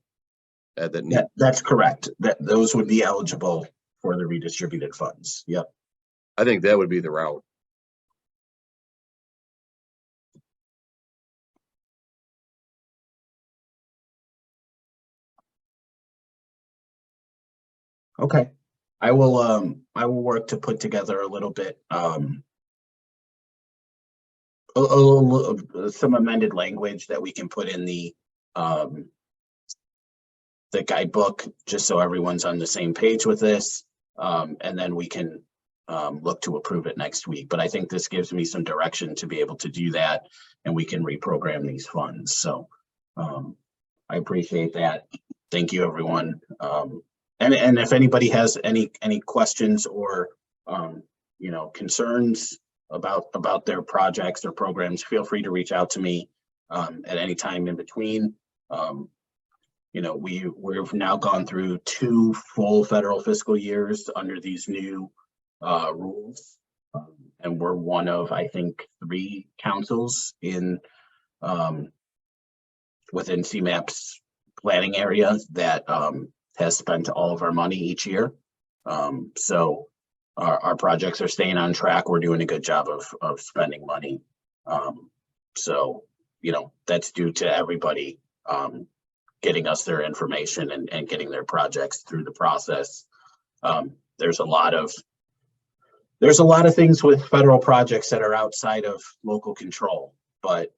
That's correct. Those would be eligible for the redistributed funds. Yep. I think that would be the route. Okay. I will work to put together a little bit, some amended language that we can put in the guidebook, just so everyone's on the same page with this. And then we can look to approve it next week. But I think this gives me some direction to be able to do that, and we can reprogram these funds. So I appreciate that. thank you, everyone. And if anybody has any questions or concerns about their projects or programs, feel free to reach out to me at any time in between. We've now gone through 2 full federal fiscal years under these new rules, and we're one of, I think, 3 councils in within CMAP's planning area that has spent all of our money each year. So our projects are staying on track. We're doing a good job of spending money. So, that's due to everybody getting us their information and getting their projects through the process. There's a lot of things with federal projects that are outside of local control, but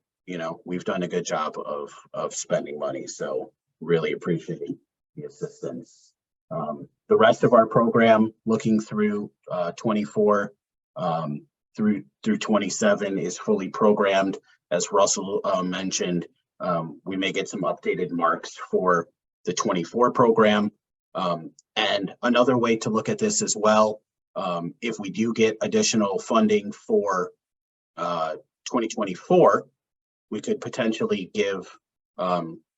we've done a good job of spending money. So really appreciate the assistance. The rest of our program, looking through 24 through 27, is fully programmed. As Russell mentioned, we may get some updated marks for the 24 program. And another way to look at this as well, if we do get additional funding for 2024, we could potentially give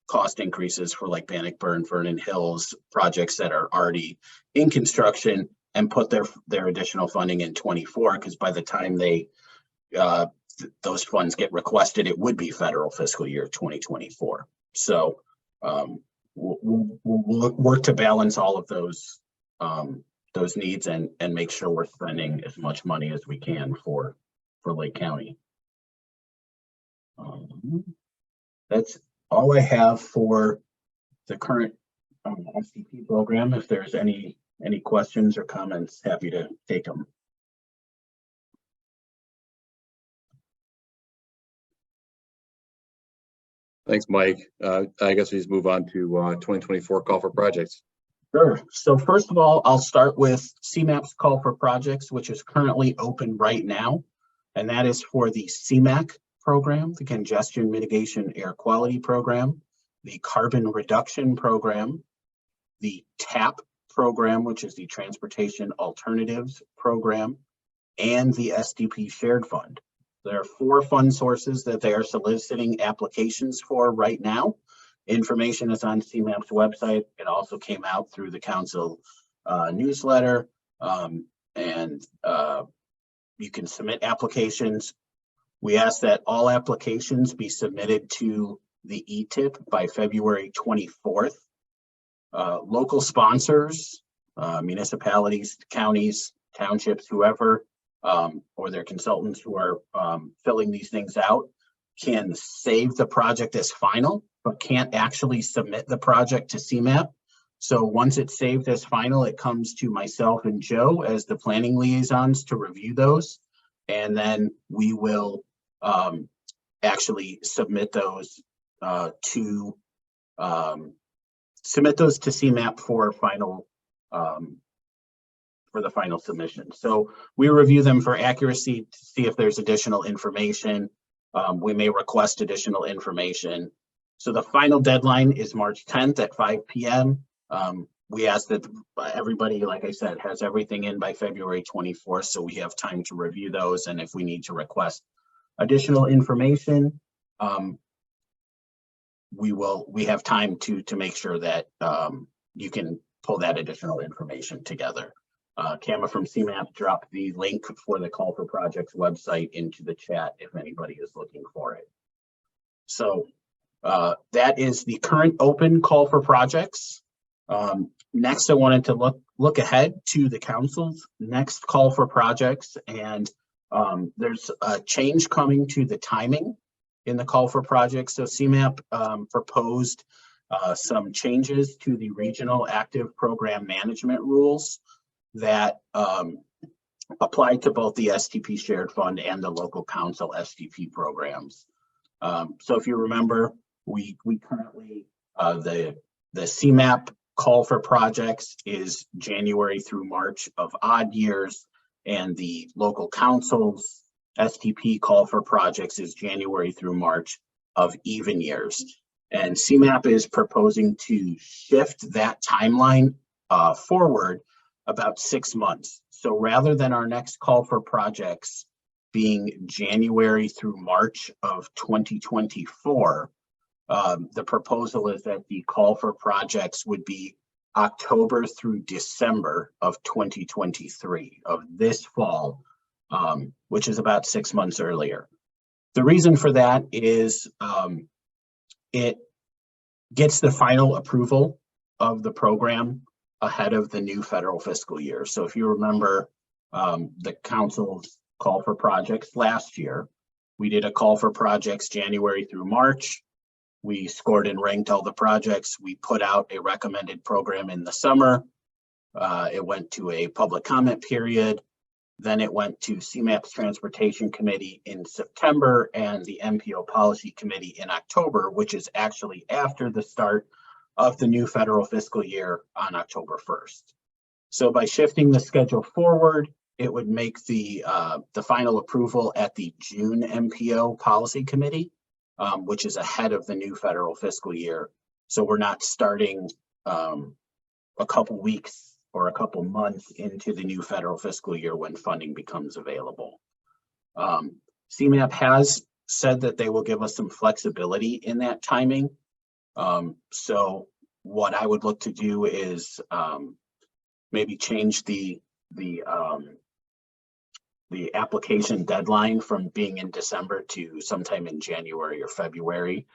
cost increases for like Bannockburn, Vernon Hills projects that are already in construction and put their additional funding in 24, because by the time those funds get requested, it would be federal fiscal year 2024. So we'll work to balance all of those needs and make sure we're spending as much money as we can for Lake County. That's all I have for the current STP program. If there's any questions or comments, happy to take them. Thanks, Mike. I guess we just move on to 2024 call for projects. Sure. So first of all, I'll start with CMAP's call for projects, which is currently open right now. And that is for the CMAQ program, the Congestion Mitigation Air Quality Program, the Carbon Reduction Program, the TAP program, which is the Transportation Alternatives Program, and the SDP Shared Fund. There are 4 fund sources that they are soliciting applications for right now. Information is on CMAP's website. It also came out through the council newsletter, and you can submit applications. We ask that all applications be submitted to the ETIP by February 24th. Local sponsors, municipalities, counties, townships, whoever, or their consultants who are filling these things out, can save the project as final, but can't actually submit the project to CMAP. So once it's saved as final, it comes to myself and Joe as the planning liaisons to review those. And then we will actually submit those to CMAP for final for the final submission. So we review them for accuracy to see if there's additional information. We may request additional information. So the final deadline is March 10th at 5 p.m. We ask that everybody, like I said, has everything in by February 24th, so we have time to review those. And if we need to request additional information, we have time to make sure that you can pull that additional information together. Kama from CMAP dropped the link for the call for projects website into the chat if anybody is looking for it. So that is the current open call for projects. Next, I wanted to look ahead to the council's next call for projects, and there's a change coming to the timing in the call for projects. So CMAP proposed some changes to the regional active program management rules that apply to both the STP Shared Fund and the local council STP programs. So if you remember, we currently, the CMAP call for projects is January through March of odd years, and the local council's STP call for projects is January through March of even years. And CMAP is proposing to shift that timeline forward about 6 months. So rather than our next call for projects being January through March of 2024, the proposal is that the call for projects would be October through December of 2023, of this fall, which is about 6 months earlier. The reason for that is it gets the final approval of the program ahead of the new federal fiscal year. So if you remember the council's call for projects last year, we did a call for projects January through March. We scored and ranked all the projects. We put out a recommended program in the summer. It went to a public comment period. Then it went to CMAP's Transportation Committee in September and the MPO Policy Committee in October, which is actually after the start of the new federal fiscal year on October 1st. So by shifting the schedule forward, it would make the final approval at the June MPO Policy Committee, which is ahead of the new federal fiscal year. So we're not starting a couple weeks or a couple months into the new federal fiscal year when funding becomes available. CMAP has said that they will give us some flexibility in that timing. So what I would look to do is maybe change the application deadline from being in December to sometime in January or February.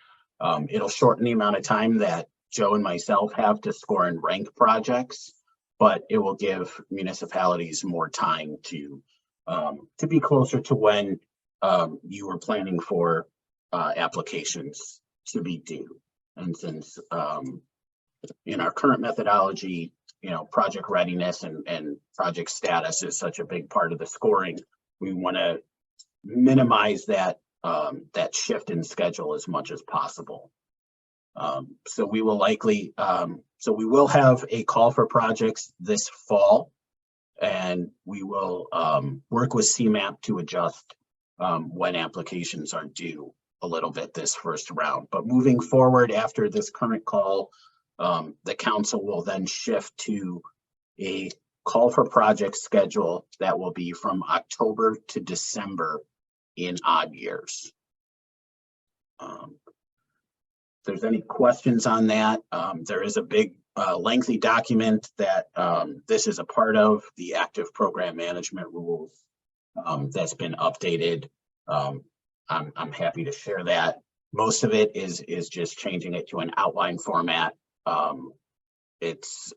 It'll shorten the amount of time that Joe and myself have to score and rank projects, but it will give municipalities more time to be closer to when you were planning for applications to be due. And since in our current methodology, project readiness and project status is such a big part of the scoring, we want to minimize that that shift in schedule as much as possible. So we will likely, we will have a call for projects this fall, and we will work with CMAP to adjust when applications are due a little bit this first round. But moving forward after this current call, the council will then shift to a call for project schedule that will be from October to December in odd years. If there's any questions on that, there is a big lengthy document that this is a part of, the active program management rules, that's been updated. I'm happy to share that. Most of it is just changing it to an outline format. There's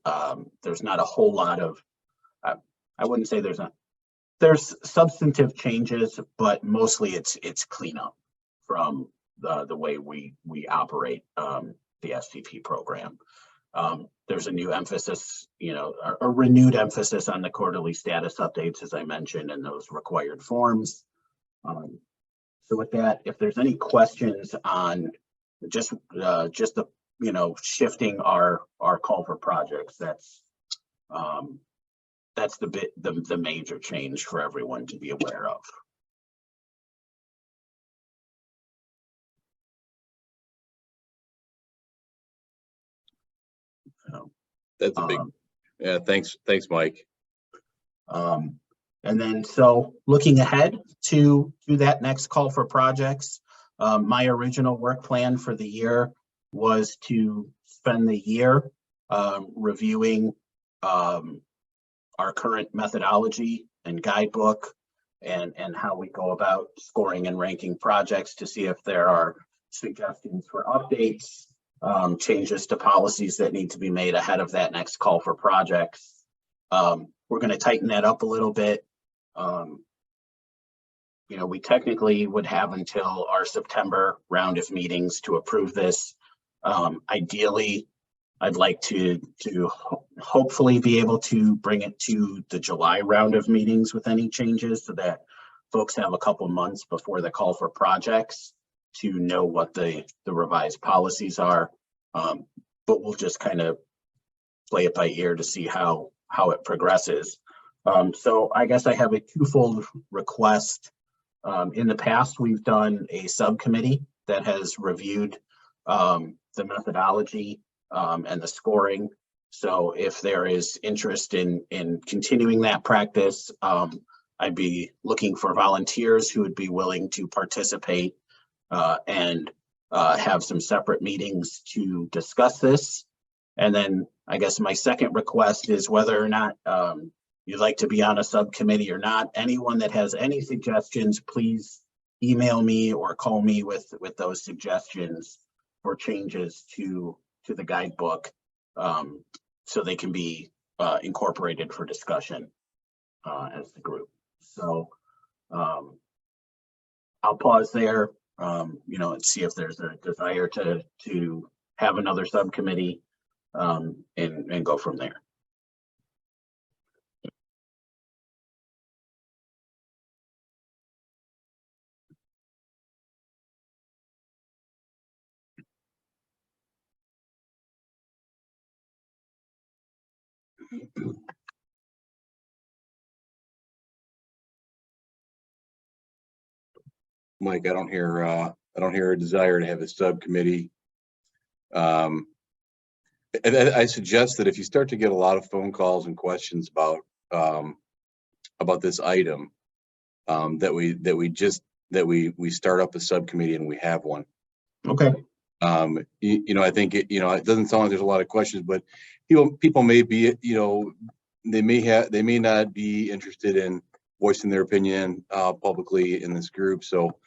not a whole lot of, I wouldn't say there's substantive changes, but mostly it's cleanup from the way we operate the STP program. There's a new emphasis, a renewed emphasis on the quarterly status updates, as I mentioned, and those required forms. So with that, if there's any questions on just the shifting our call for projects, that's the major change for everyone to be aware of. That's a big, yeah, thanks, Mike. And then, so looking ahead to that next call for projects, my original work plan for the year was to spend the year reviewing our current methodology and guidebook and how we go about scoring and ranking projects to see if there are suggestions for updates, changes to policies that need to be made ahead of that next call for projects. We're going to tighten that up a little bit. We technically would have until our September round of meetings to approve this. Ideally, I'd like to hopefully be able to bring it to the July round of meetings with any changes so that folks have a couple months before the call for projects to know what the revised policies are. But we'll just kind of play it by ear to see how it progresses. So I guess I have a twofold request. In the past, we've done a subcommittee that has reviewed the methodology and the scoring. So if there is interest in continuing that practice, I'd be looking for volunteers who would be willing to participate and have some separate meetings to discuss this. And then I guess my second request is whether or not you'd like to be on a subcommittee or not. Anyone that has any suggestions, please email me or call me with those suggestions for changes to the guidebook, so they can be incorporated for discussion as the group. So I'll pause there, and see if there's a desire to have another subcommittee and go from there. Mike, I don't hear a desire to have a subcommittee. I suggest that if you start to get a lot of phone calls and questions about this item, that we start up a subcommittee and we have one. Okay. I think it doesn't sound like there's a lot of questions, but people may be, they may not be interested in voicing their opinion publicly in this group. So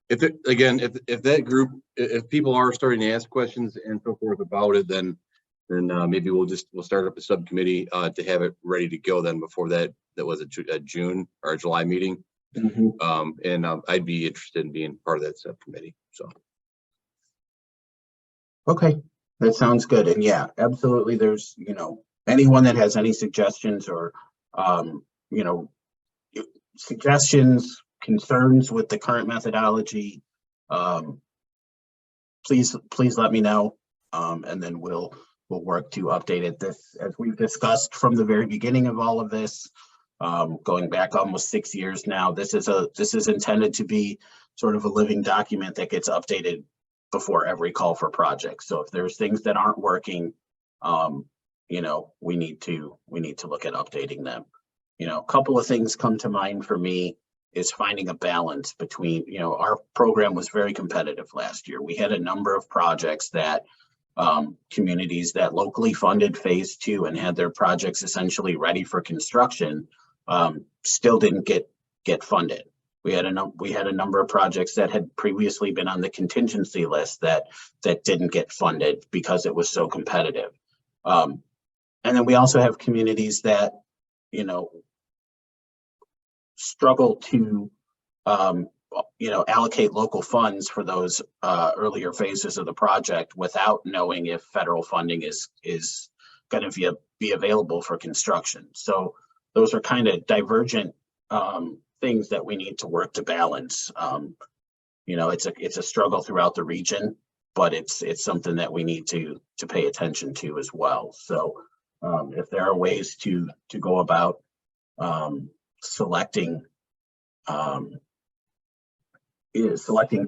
if that group, if people are starting to ask questions and so forth about it, then maybe we'll start up a subcommittee to have it ready to go then before that was a June or a July meeting. And I'd be interested in being part of that subcommittee. So. Okay, that sounds good. And yeah, absolutely. There's, anyone that has any suggestions or, suggestions, concerns with the current methodology, please let me know. And then we'll work to update it. This, as we've discussed from the very beginning of all of this, going back almost 6 years now, this is intended to be sort of a living document that gets updated before every call for projects. So if there's things that aren't working, we need to look at updating them. A couple of things come to mind for me is finding a balance between, our program was very competitive last year. We had a number of projects that communities that locally funded phase 2 and had their projects essentially ready for construction still didn't get funded. We had a number of projects that had previously been on the contingency list that didn't get funded because it was so competitive. And then we also have communities that, struggle to, allocate local funds for those earlier phases of the project without knowing if federal funding is going to be available for construction. So those are kind of divergent things that we need to work to balance. It's a struggle throughout the region, but it's something that we need to pay attention to as well. So if there are ways to go about selecting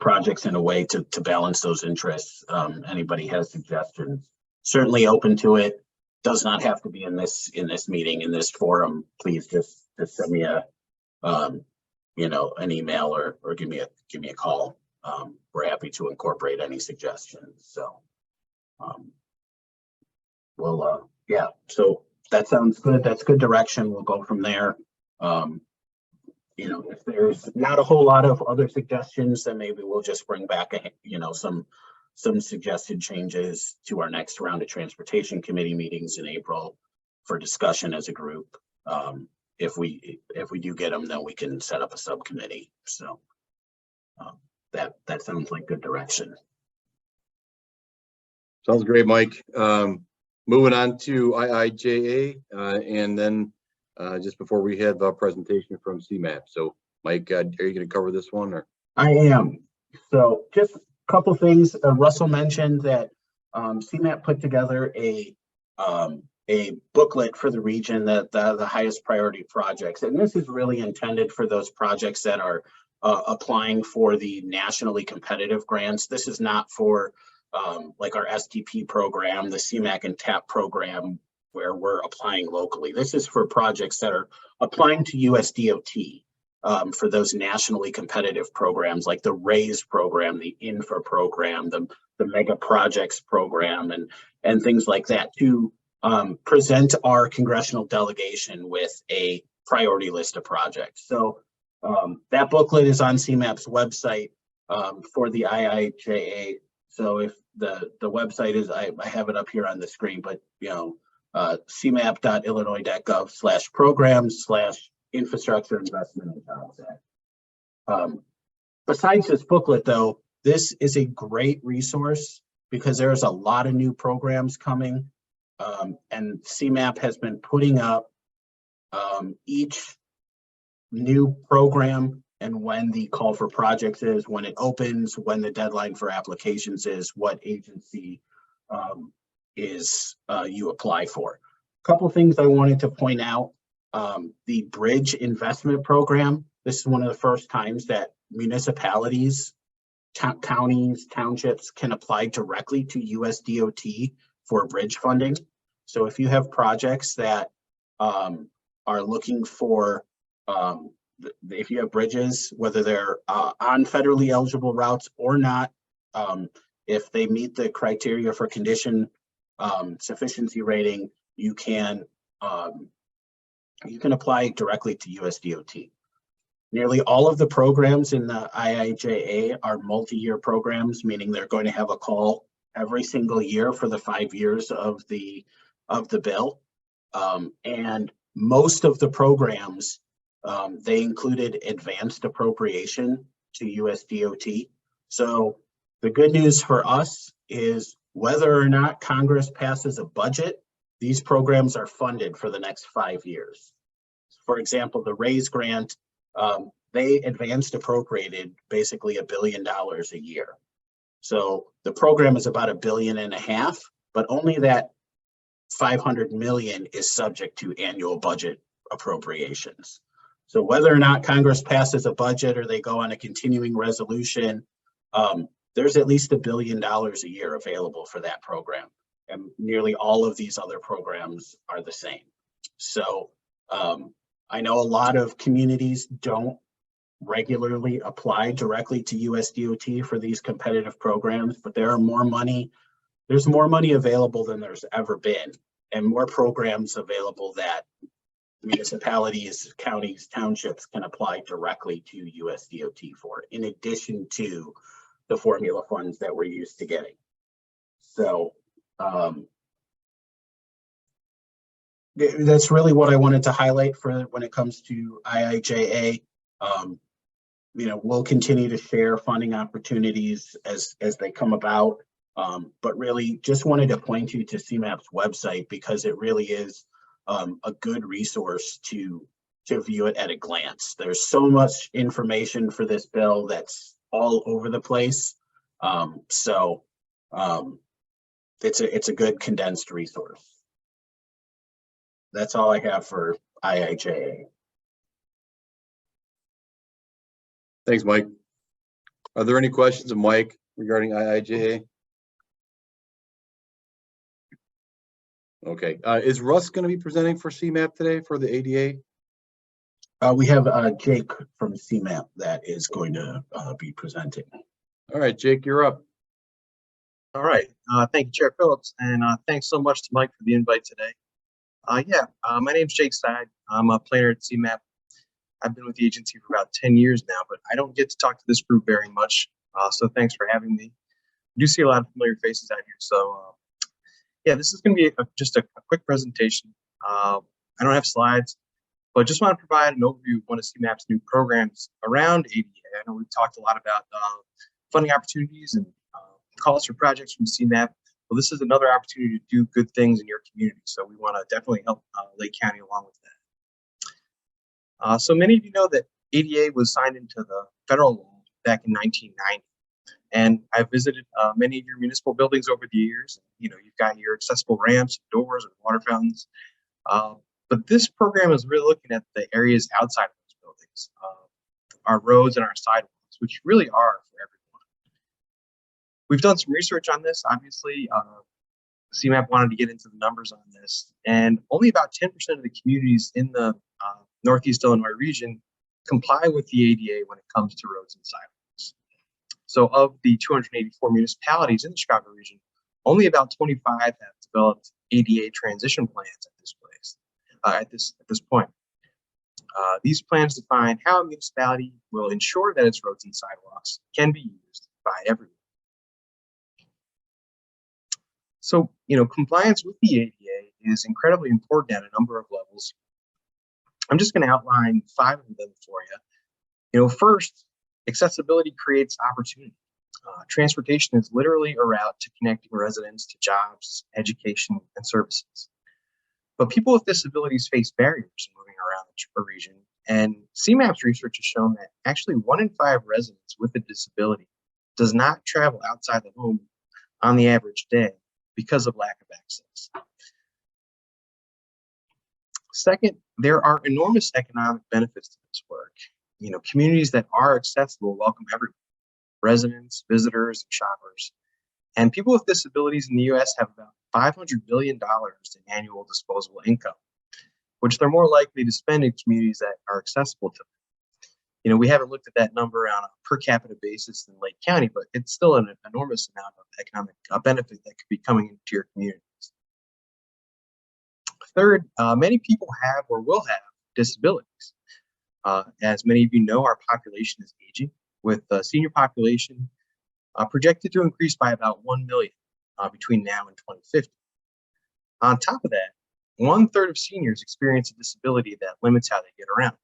projects in a way to balance those interests, anybody has suggestions, certainly open to it. Does not have to be in this meeting, in this forum. Please just send me an email or give me a call. We're happy to incorporate any suggestions. So so that sounds good. That's good direction. We'll go from there. If there's not a whole lot of other suggestions, then maybe we'll just bring back some suggested changes to our next round of transportation committee meetings in April for discussion as a group. If we do get them, then we can set up a subcommittee. So that sounds like good direction. Sounds great, Mike. Moving on to IIJA, and then just before we have a presentation from CMAP. So Mike, are you going to cover this one? Or I am. So just a couple things. Russell mentioned that CMAP put together a booklet for the region, that the highest priority projects, and this is really intended for those projects that are applying for the nationally competitive grants. This is not for like our STP program, the CMAQ and TAP program, where we're applying locally. This is for projects that are applying to USDOT for those nationally competitive programs like the RAISE program, the INFRA program, the Mega Projects program, and things like that, to present our congressional delegation with a priority list of projects. So that booklet is on CMAP's website for the IIJA. So if the website is, I have it up here on the screen, but cmap.illinois.gov/programs/infrastructure investment and jobs act. Besides this booklet, though, this is a great resource because there's a lot of new programs coming, and CMAP has been putting up each new program and when the call for projects is, when it opens, when the deadline for applications is, what agency you apply for. A couple things I wanted to point out. The Bridge Investment Program. This is one of the first times that municipalities, counties, townships can apply directly to USDOT for bridge funding. So if you have projects that are looking for, if you have bridges, whether they're on federally eligible routes or not, if they meet the criteria for condition sufficiency rating, you can apply directly to USDOT. Nearly all of the programs in the IIJA are multi-year programs, meaning they're going to have a call every single year for the 5 years of the bill. And most of the programs, they included advanced appropriation to USDOT. So the good news for us is whether or not Congress passes a budget, these programs are funded for the next 5 years. For example, the RAISE grant, they advanced appropriated basically $1 billion a year. So the program is about $1.5 billion, but only that 500 million is subject to annual budget appropriations. So whether or not Congress passes a budget or they go on a continuing resolution, there's at least $1 billion a year available for that program. And nearly all of these other programs are the same. So I know a lot of communities don't regularly apply directly to USDOT for these competitive programs, but there's more money available than there's ever been, and more programs available that municipalities, counties, townships can apply directly to USDOT for, in addition to the formula funds that we're used to getting. So that's really what I wanted to highlight for when it comes to IIJA. We'll continue to share funding opportunities as they come about, but really just wanted to point you to CMAP's website because it really is a good resource to view it at a glance. There's so much information for this bill that's all over the place. It's a good condensed resource. That's all I have for IIJA. Thanks, Mike. Are there any questions of Mike regarding IIJA? Okay, is Russ going to be presenting for CMAP today for the ADA? We have Jake from CMAP that is going to be presenting. All right, Jake, you're up. All right. Thank you, Chair Phillips, and thanks so much to Mike for the invite today. My name's Jake Stein. I'm a planner at CMAP. I've been with the agency for about 10 years now, but I don't get to talk to this group very much. So thanks for having me. I do see a lot of familiar faces out here. So this is going to be just a quick presentation. I don't have slides, but just want to provide an overview of one of CMAP's new programs around ADA. I know we've talked a lot about funding opportunities and calls for projects from CMAP. Well, this is another opportunity to do good things in your community. So we want to definitely help Lake County along with that. So many of you know that ADA was signed into the federal law back in 1990. And I've visited many of your municipal buildings over the years. You've got your accessible ramps, doors, and water fountains. But this program is really looking at the areas outside of those buildings. our roads and our sidewalks, which really are for everyone. We've done some research on this. Obviously, CMAP wanted to get into the numbers on this, and only about 10% of the communities in the Northeast Illinois region comply with the ADA when it comes to roads and sidewalks. So of the 284 municipalities in the Chicago region, only about 25 have developed ADA transition plans at this point. These plans define how a municipality will ensure that its roads and sidewalks can be used by everyone. So, compliance with the ADA is incredibly important at a number of levels. I'm just going to outline 5 of them for you. First, accessibility creates opportunity. Transportation is literally a route to connecting residents to jobs, education, and services. But people with disabilities face barriers in moving around a region, and CMAP's research has shown that actually 1 in 5 residents with a disability does not travel outside the home on the average day because of lack of access. Second, there are enormous economic benefits to this work. Communities that are accessible welcome everyone, residents, visitors, and shoppers. And people with disabilities in the US have about $500 billion in annual disposable income, which they're more likely to spend in communities that are accessible to them. We haven't looked at that number on a per capita basis in Lake County, but it's still an enormous amount of economic benefit that could be coming into your communities. Third, many people have or will have disabilities. As many of you know, our population is aging, with the senior population projected to increase by about 1 million between now and 2050. On top of that, 1/3 of seniors experience a disability that limits how they get around.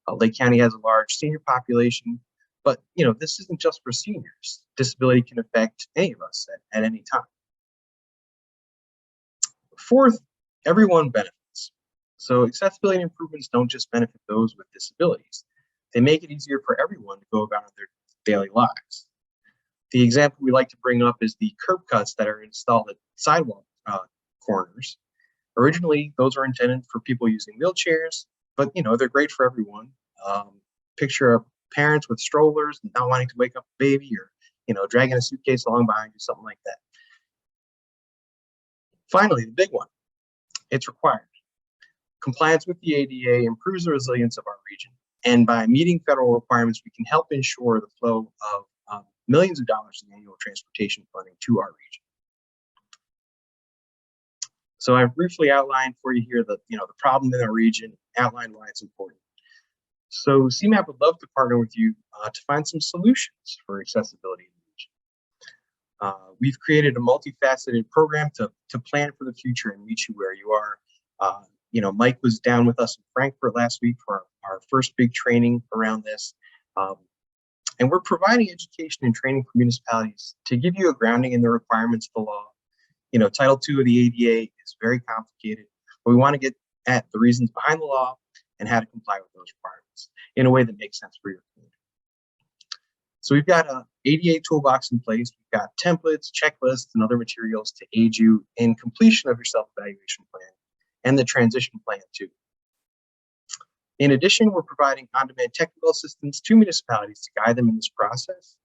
Lake County has a large senior population, but this isn't just for seniors. Disability can affect any of us at any time. Fourth, everyone benefits. So accessibility improvements don't just benefit those with disabilities. They make it easier for everyone to go about their daily lives. The example we like to bring up is the curb cuts that are installed at sidewalk corners. Originally, those were intended for people using wheelchairs, but they're great for everyone. Picture of parents with strollers not wanting to wake up a baby, or dragging a suitcase along behind you, something like that. Finally, the big one, it's required. Compliance with the ADA improves the resilience of our region, and by meeting federal requirements, we can help ensure the flow of millions of dollars in annual transportation funding to our region. So I've briefly outlined for you here the problem in our region, outlined why it's important. So CMAP would love to partner with you to find some solutions for accessibility in the region. We've created a multifaceted program to plan for the future and meet you where you are. Mike was down with us in Frankfurt last week for our first big training around this. And we're providing education and training for municipalities to give you a grounding in the requirements of the law. Title II of the ADA is very complicated, but we want to get at the reasons behind the law and how to comply with those requirements in a way that makes sense for your community. So we've got an ADA toolbox in place. We've got templates, checklists, and other materials to aid you in completion of your self-evaluation plan and the transition plan too. In addition, we're providing on-demand technical assistance to municipalities to guide them in this process,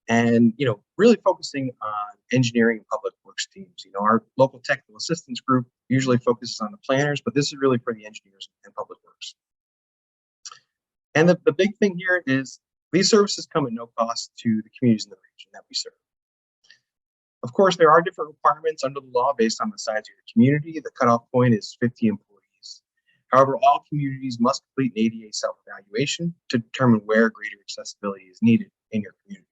and really focusing on engineering and public works teams. Our local technical assistance group usually focuses on the planners, but this is really for the engineers and public works. And the big thing here is these services come at no cost to the communities in the region that we serve. Of course, there are different requirements under the law based on the size of your community. The cutoff point is 50 employees. However, all communities must complete an ADA self-evaluation to determine where greater accessibility is needed in your community.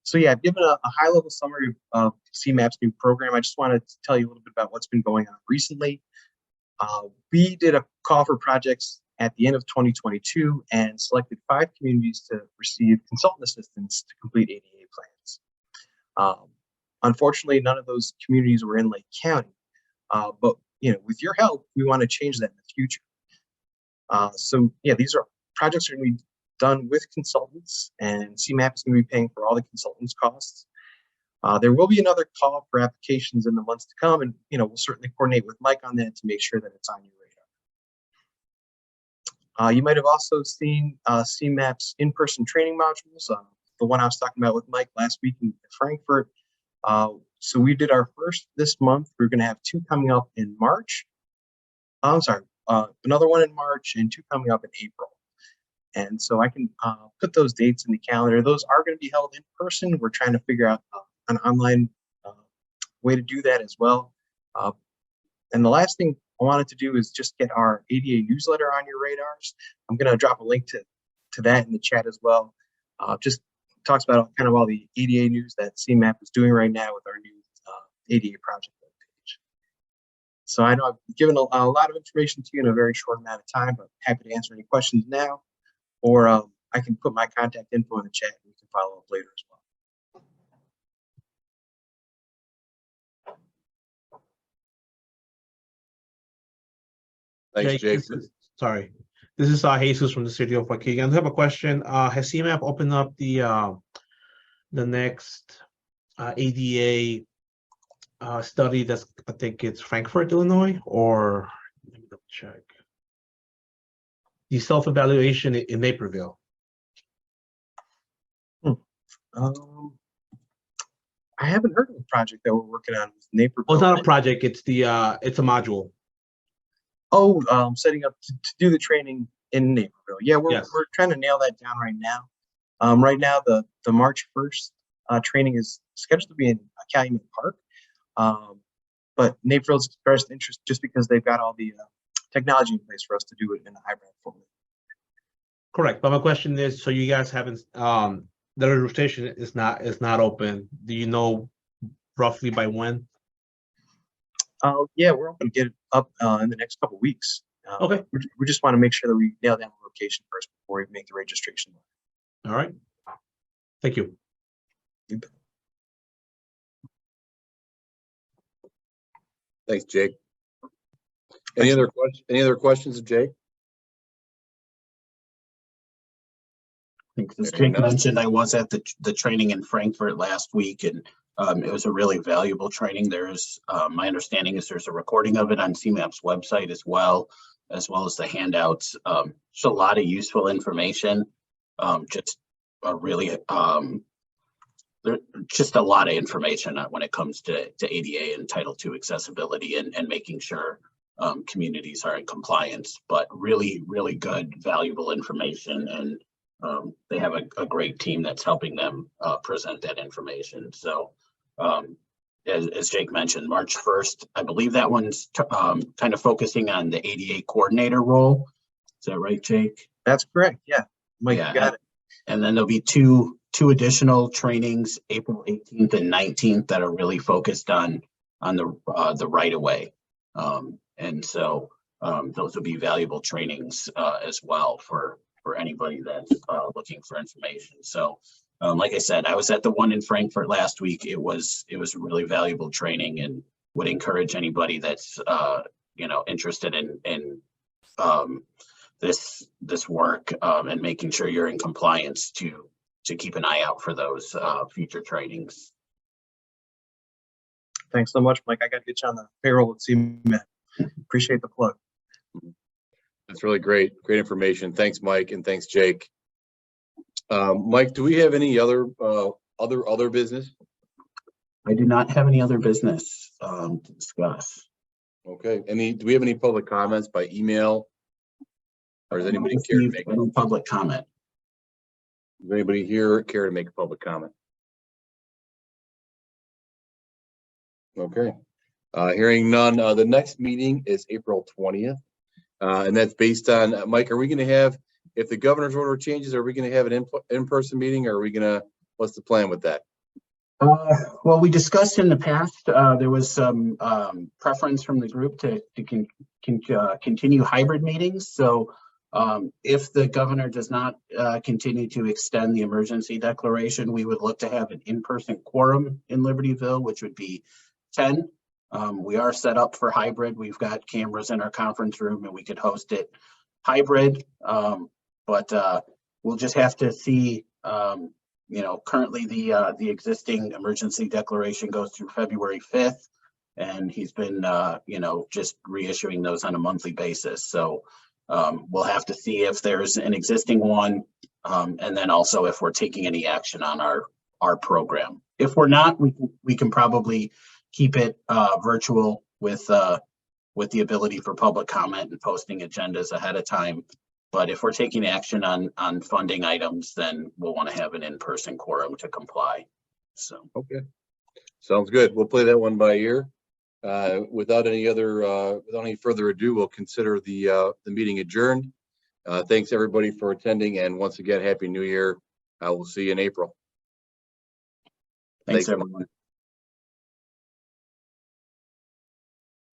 So yeah, I've given a high-level summary of CMAP's new program. I just wanted to tell you a little bit about what's been going on recently. We did a call for projects at the end of 2022 and selected 5 communities to receive consultant assistance to complete ADA plans. Unfortunately, none of those communities were in Lake County, but with your help, we want to change that in the future. So yeah, these are projects are going to be done with consultants, and CMAP is going to be paying for all the consultants' costs. There will be another call for applications in the months to come, and we'll certainly coordinate with Mike on that to make sure that it's on your You might have also seen CMAP's in-person training modules, the one I was talking about with Mike last week in Frankfurt. So we did our first this month. We're going to have 2 coming up in March. I'm sorry, another one in March and 2 coming up in April. And so I can put those dates in the calendar. Those are going to be held in person. We're trying to figure out an online way to do that as well. And the last thing I wanted to do is just get our ADA newsletter on your radars. I'm going to drop a link to that in the chat as well. Just talks about kind of all the ADA news that CMAP is doing right now with our new ADA project page. So I know I've given a lot of information to you in a very short amount of time, but happy to answer any questions now, or I can put my contact info in the chat and we can follow up later as well. Thanks, Jake. Sorry, this is Jesus from the city of Waukegan. I have a question. Has CMAP opened up the next ADA study? That's, I think it's Frankfurt, Illinois, or let me double check. The self-evaluation in Naperville. I haven't heard of the project that we're working on with Naperville. Well, it's not a project. It's it's a module. Oh, setting up to do the training in Naperville. Yeah, we're trying to nail that down right now. Right now, the March 1st training is scheduled to be in Calumet Park, but Naperville's expressed interest just because they've got all the technology in place for us to do it in a hybrid format. Correct, but my question is, so you guys haven't the registration is not open. Do you know roughly by when? Yeah, we're hoping to get it up in the next couple of weeks. Okay. We just want to make sure that we nail down the location first before we make the registration. All right. Thank you. Thanks, Jake. Any other questions of Jake? I think as Jake mentioned, I was at the training in Frankfurt last week, and it was a really valuable training. There's my understanding is there's a recording of it on CMAP's website as well as the handouts. Just a lot of useful information. Just a really just a lot of information when it comes to ADA and Title II accessibility and making sure communities are in compliance. But really, really good, valuable information, and they have a great team that's helping them present that information. So as Jake mentioned, March 1st, I believe that one's kind of focusing on the ADA coordinator role. Is that right, Jake? That's correct. Yeah, Mike, you got it. And then there'll be two additional trainings, April 18th and 19th, that are really focused on the right of way. And so those will be valuable trainings as well for anybody that's looking for information. So like I said, I was at the one in Frankfurt last week. It was really valuable training, and would encourage anybody that's interested in this work and making sure you're in compliance to keep an eye out for those future trainings. Thanks so much, Mike. I got to get you on the payroll at CMAP. Appreciate the plug. That's really great information. Thanks, Mike, and thanks, Jake. Mike, do we have any other business? I do not have any other business to discuss. Okay. Do we have any public comments by email? Or does anybody care to make any public comment? Does anybody here care to make a public comment? Okay. Hearing none, the next meeting is April 20th. And that's based on, Mike, are we going to have, if the governor's order changes, are we going to have an in-person meeting, or are we going to, what's the plan with that? Well, we discussed in the past, there was some preference from the group to continue hybrid meetings. So if the governor does not continue to extend the emergency declaration, we would look to have an in-person quorum in Libertyville, which would be 10. We are set up for hybrid. We've got cameras in our conference room, and we could host it hybrid. But we'll just have to see. Currently the existing emergency declaration goes through February 5th, and he's been just reissuing those on a monthly basis. So We'll have to see if there's an existing one, and then also if we're taking any action on our program. If we're not, we can probably keep it virtual with the ability for public comment and posting agendas ahead of time. But if we're taking action on funding items, then we'll want to have an in-person quorum to comply. So. Okay. Sounds good. We'll play that one by ear. Without any further ado, we'll consider the meeting adjourned. Thanks everybody for attending, and once again, Happy New Year. We'll see you in April. Thanks everyone.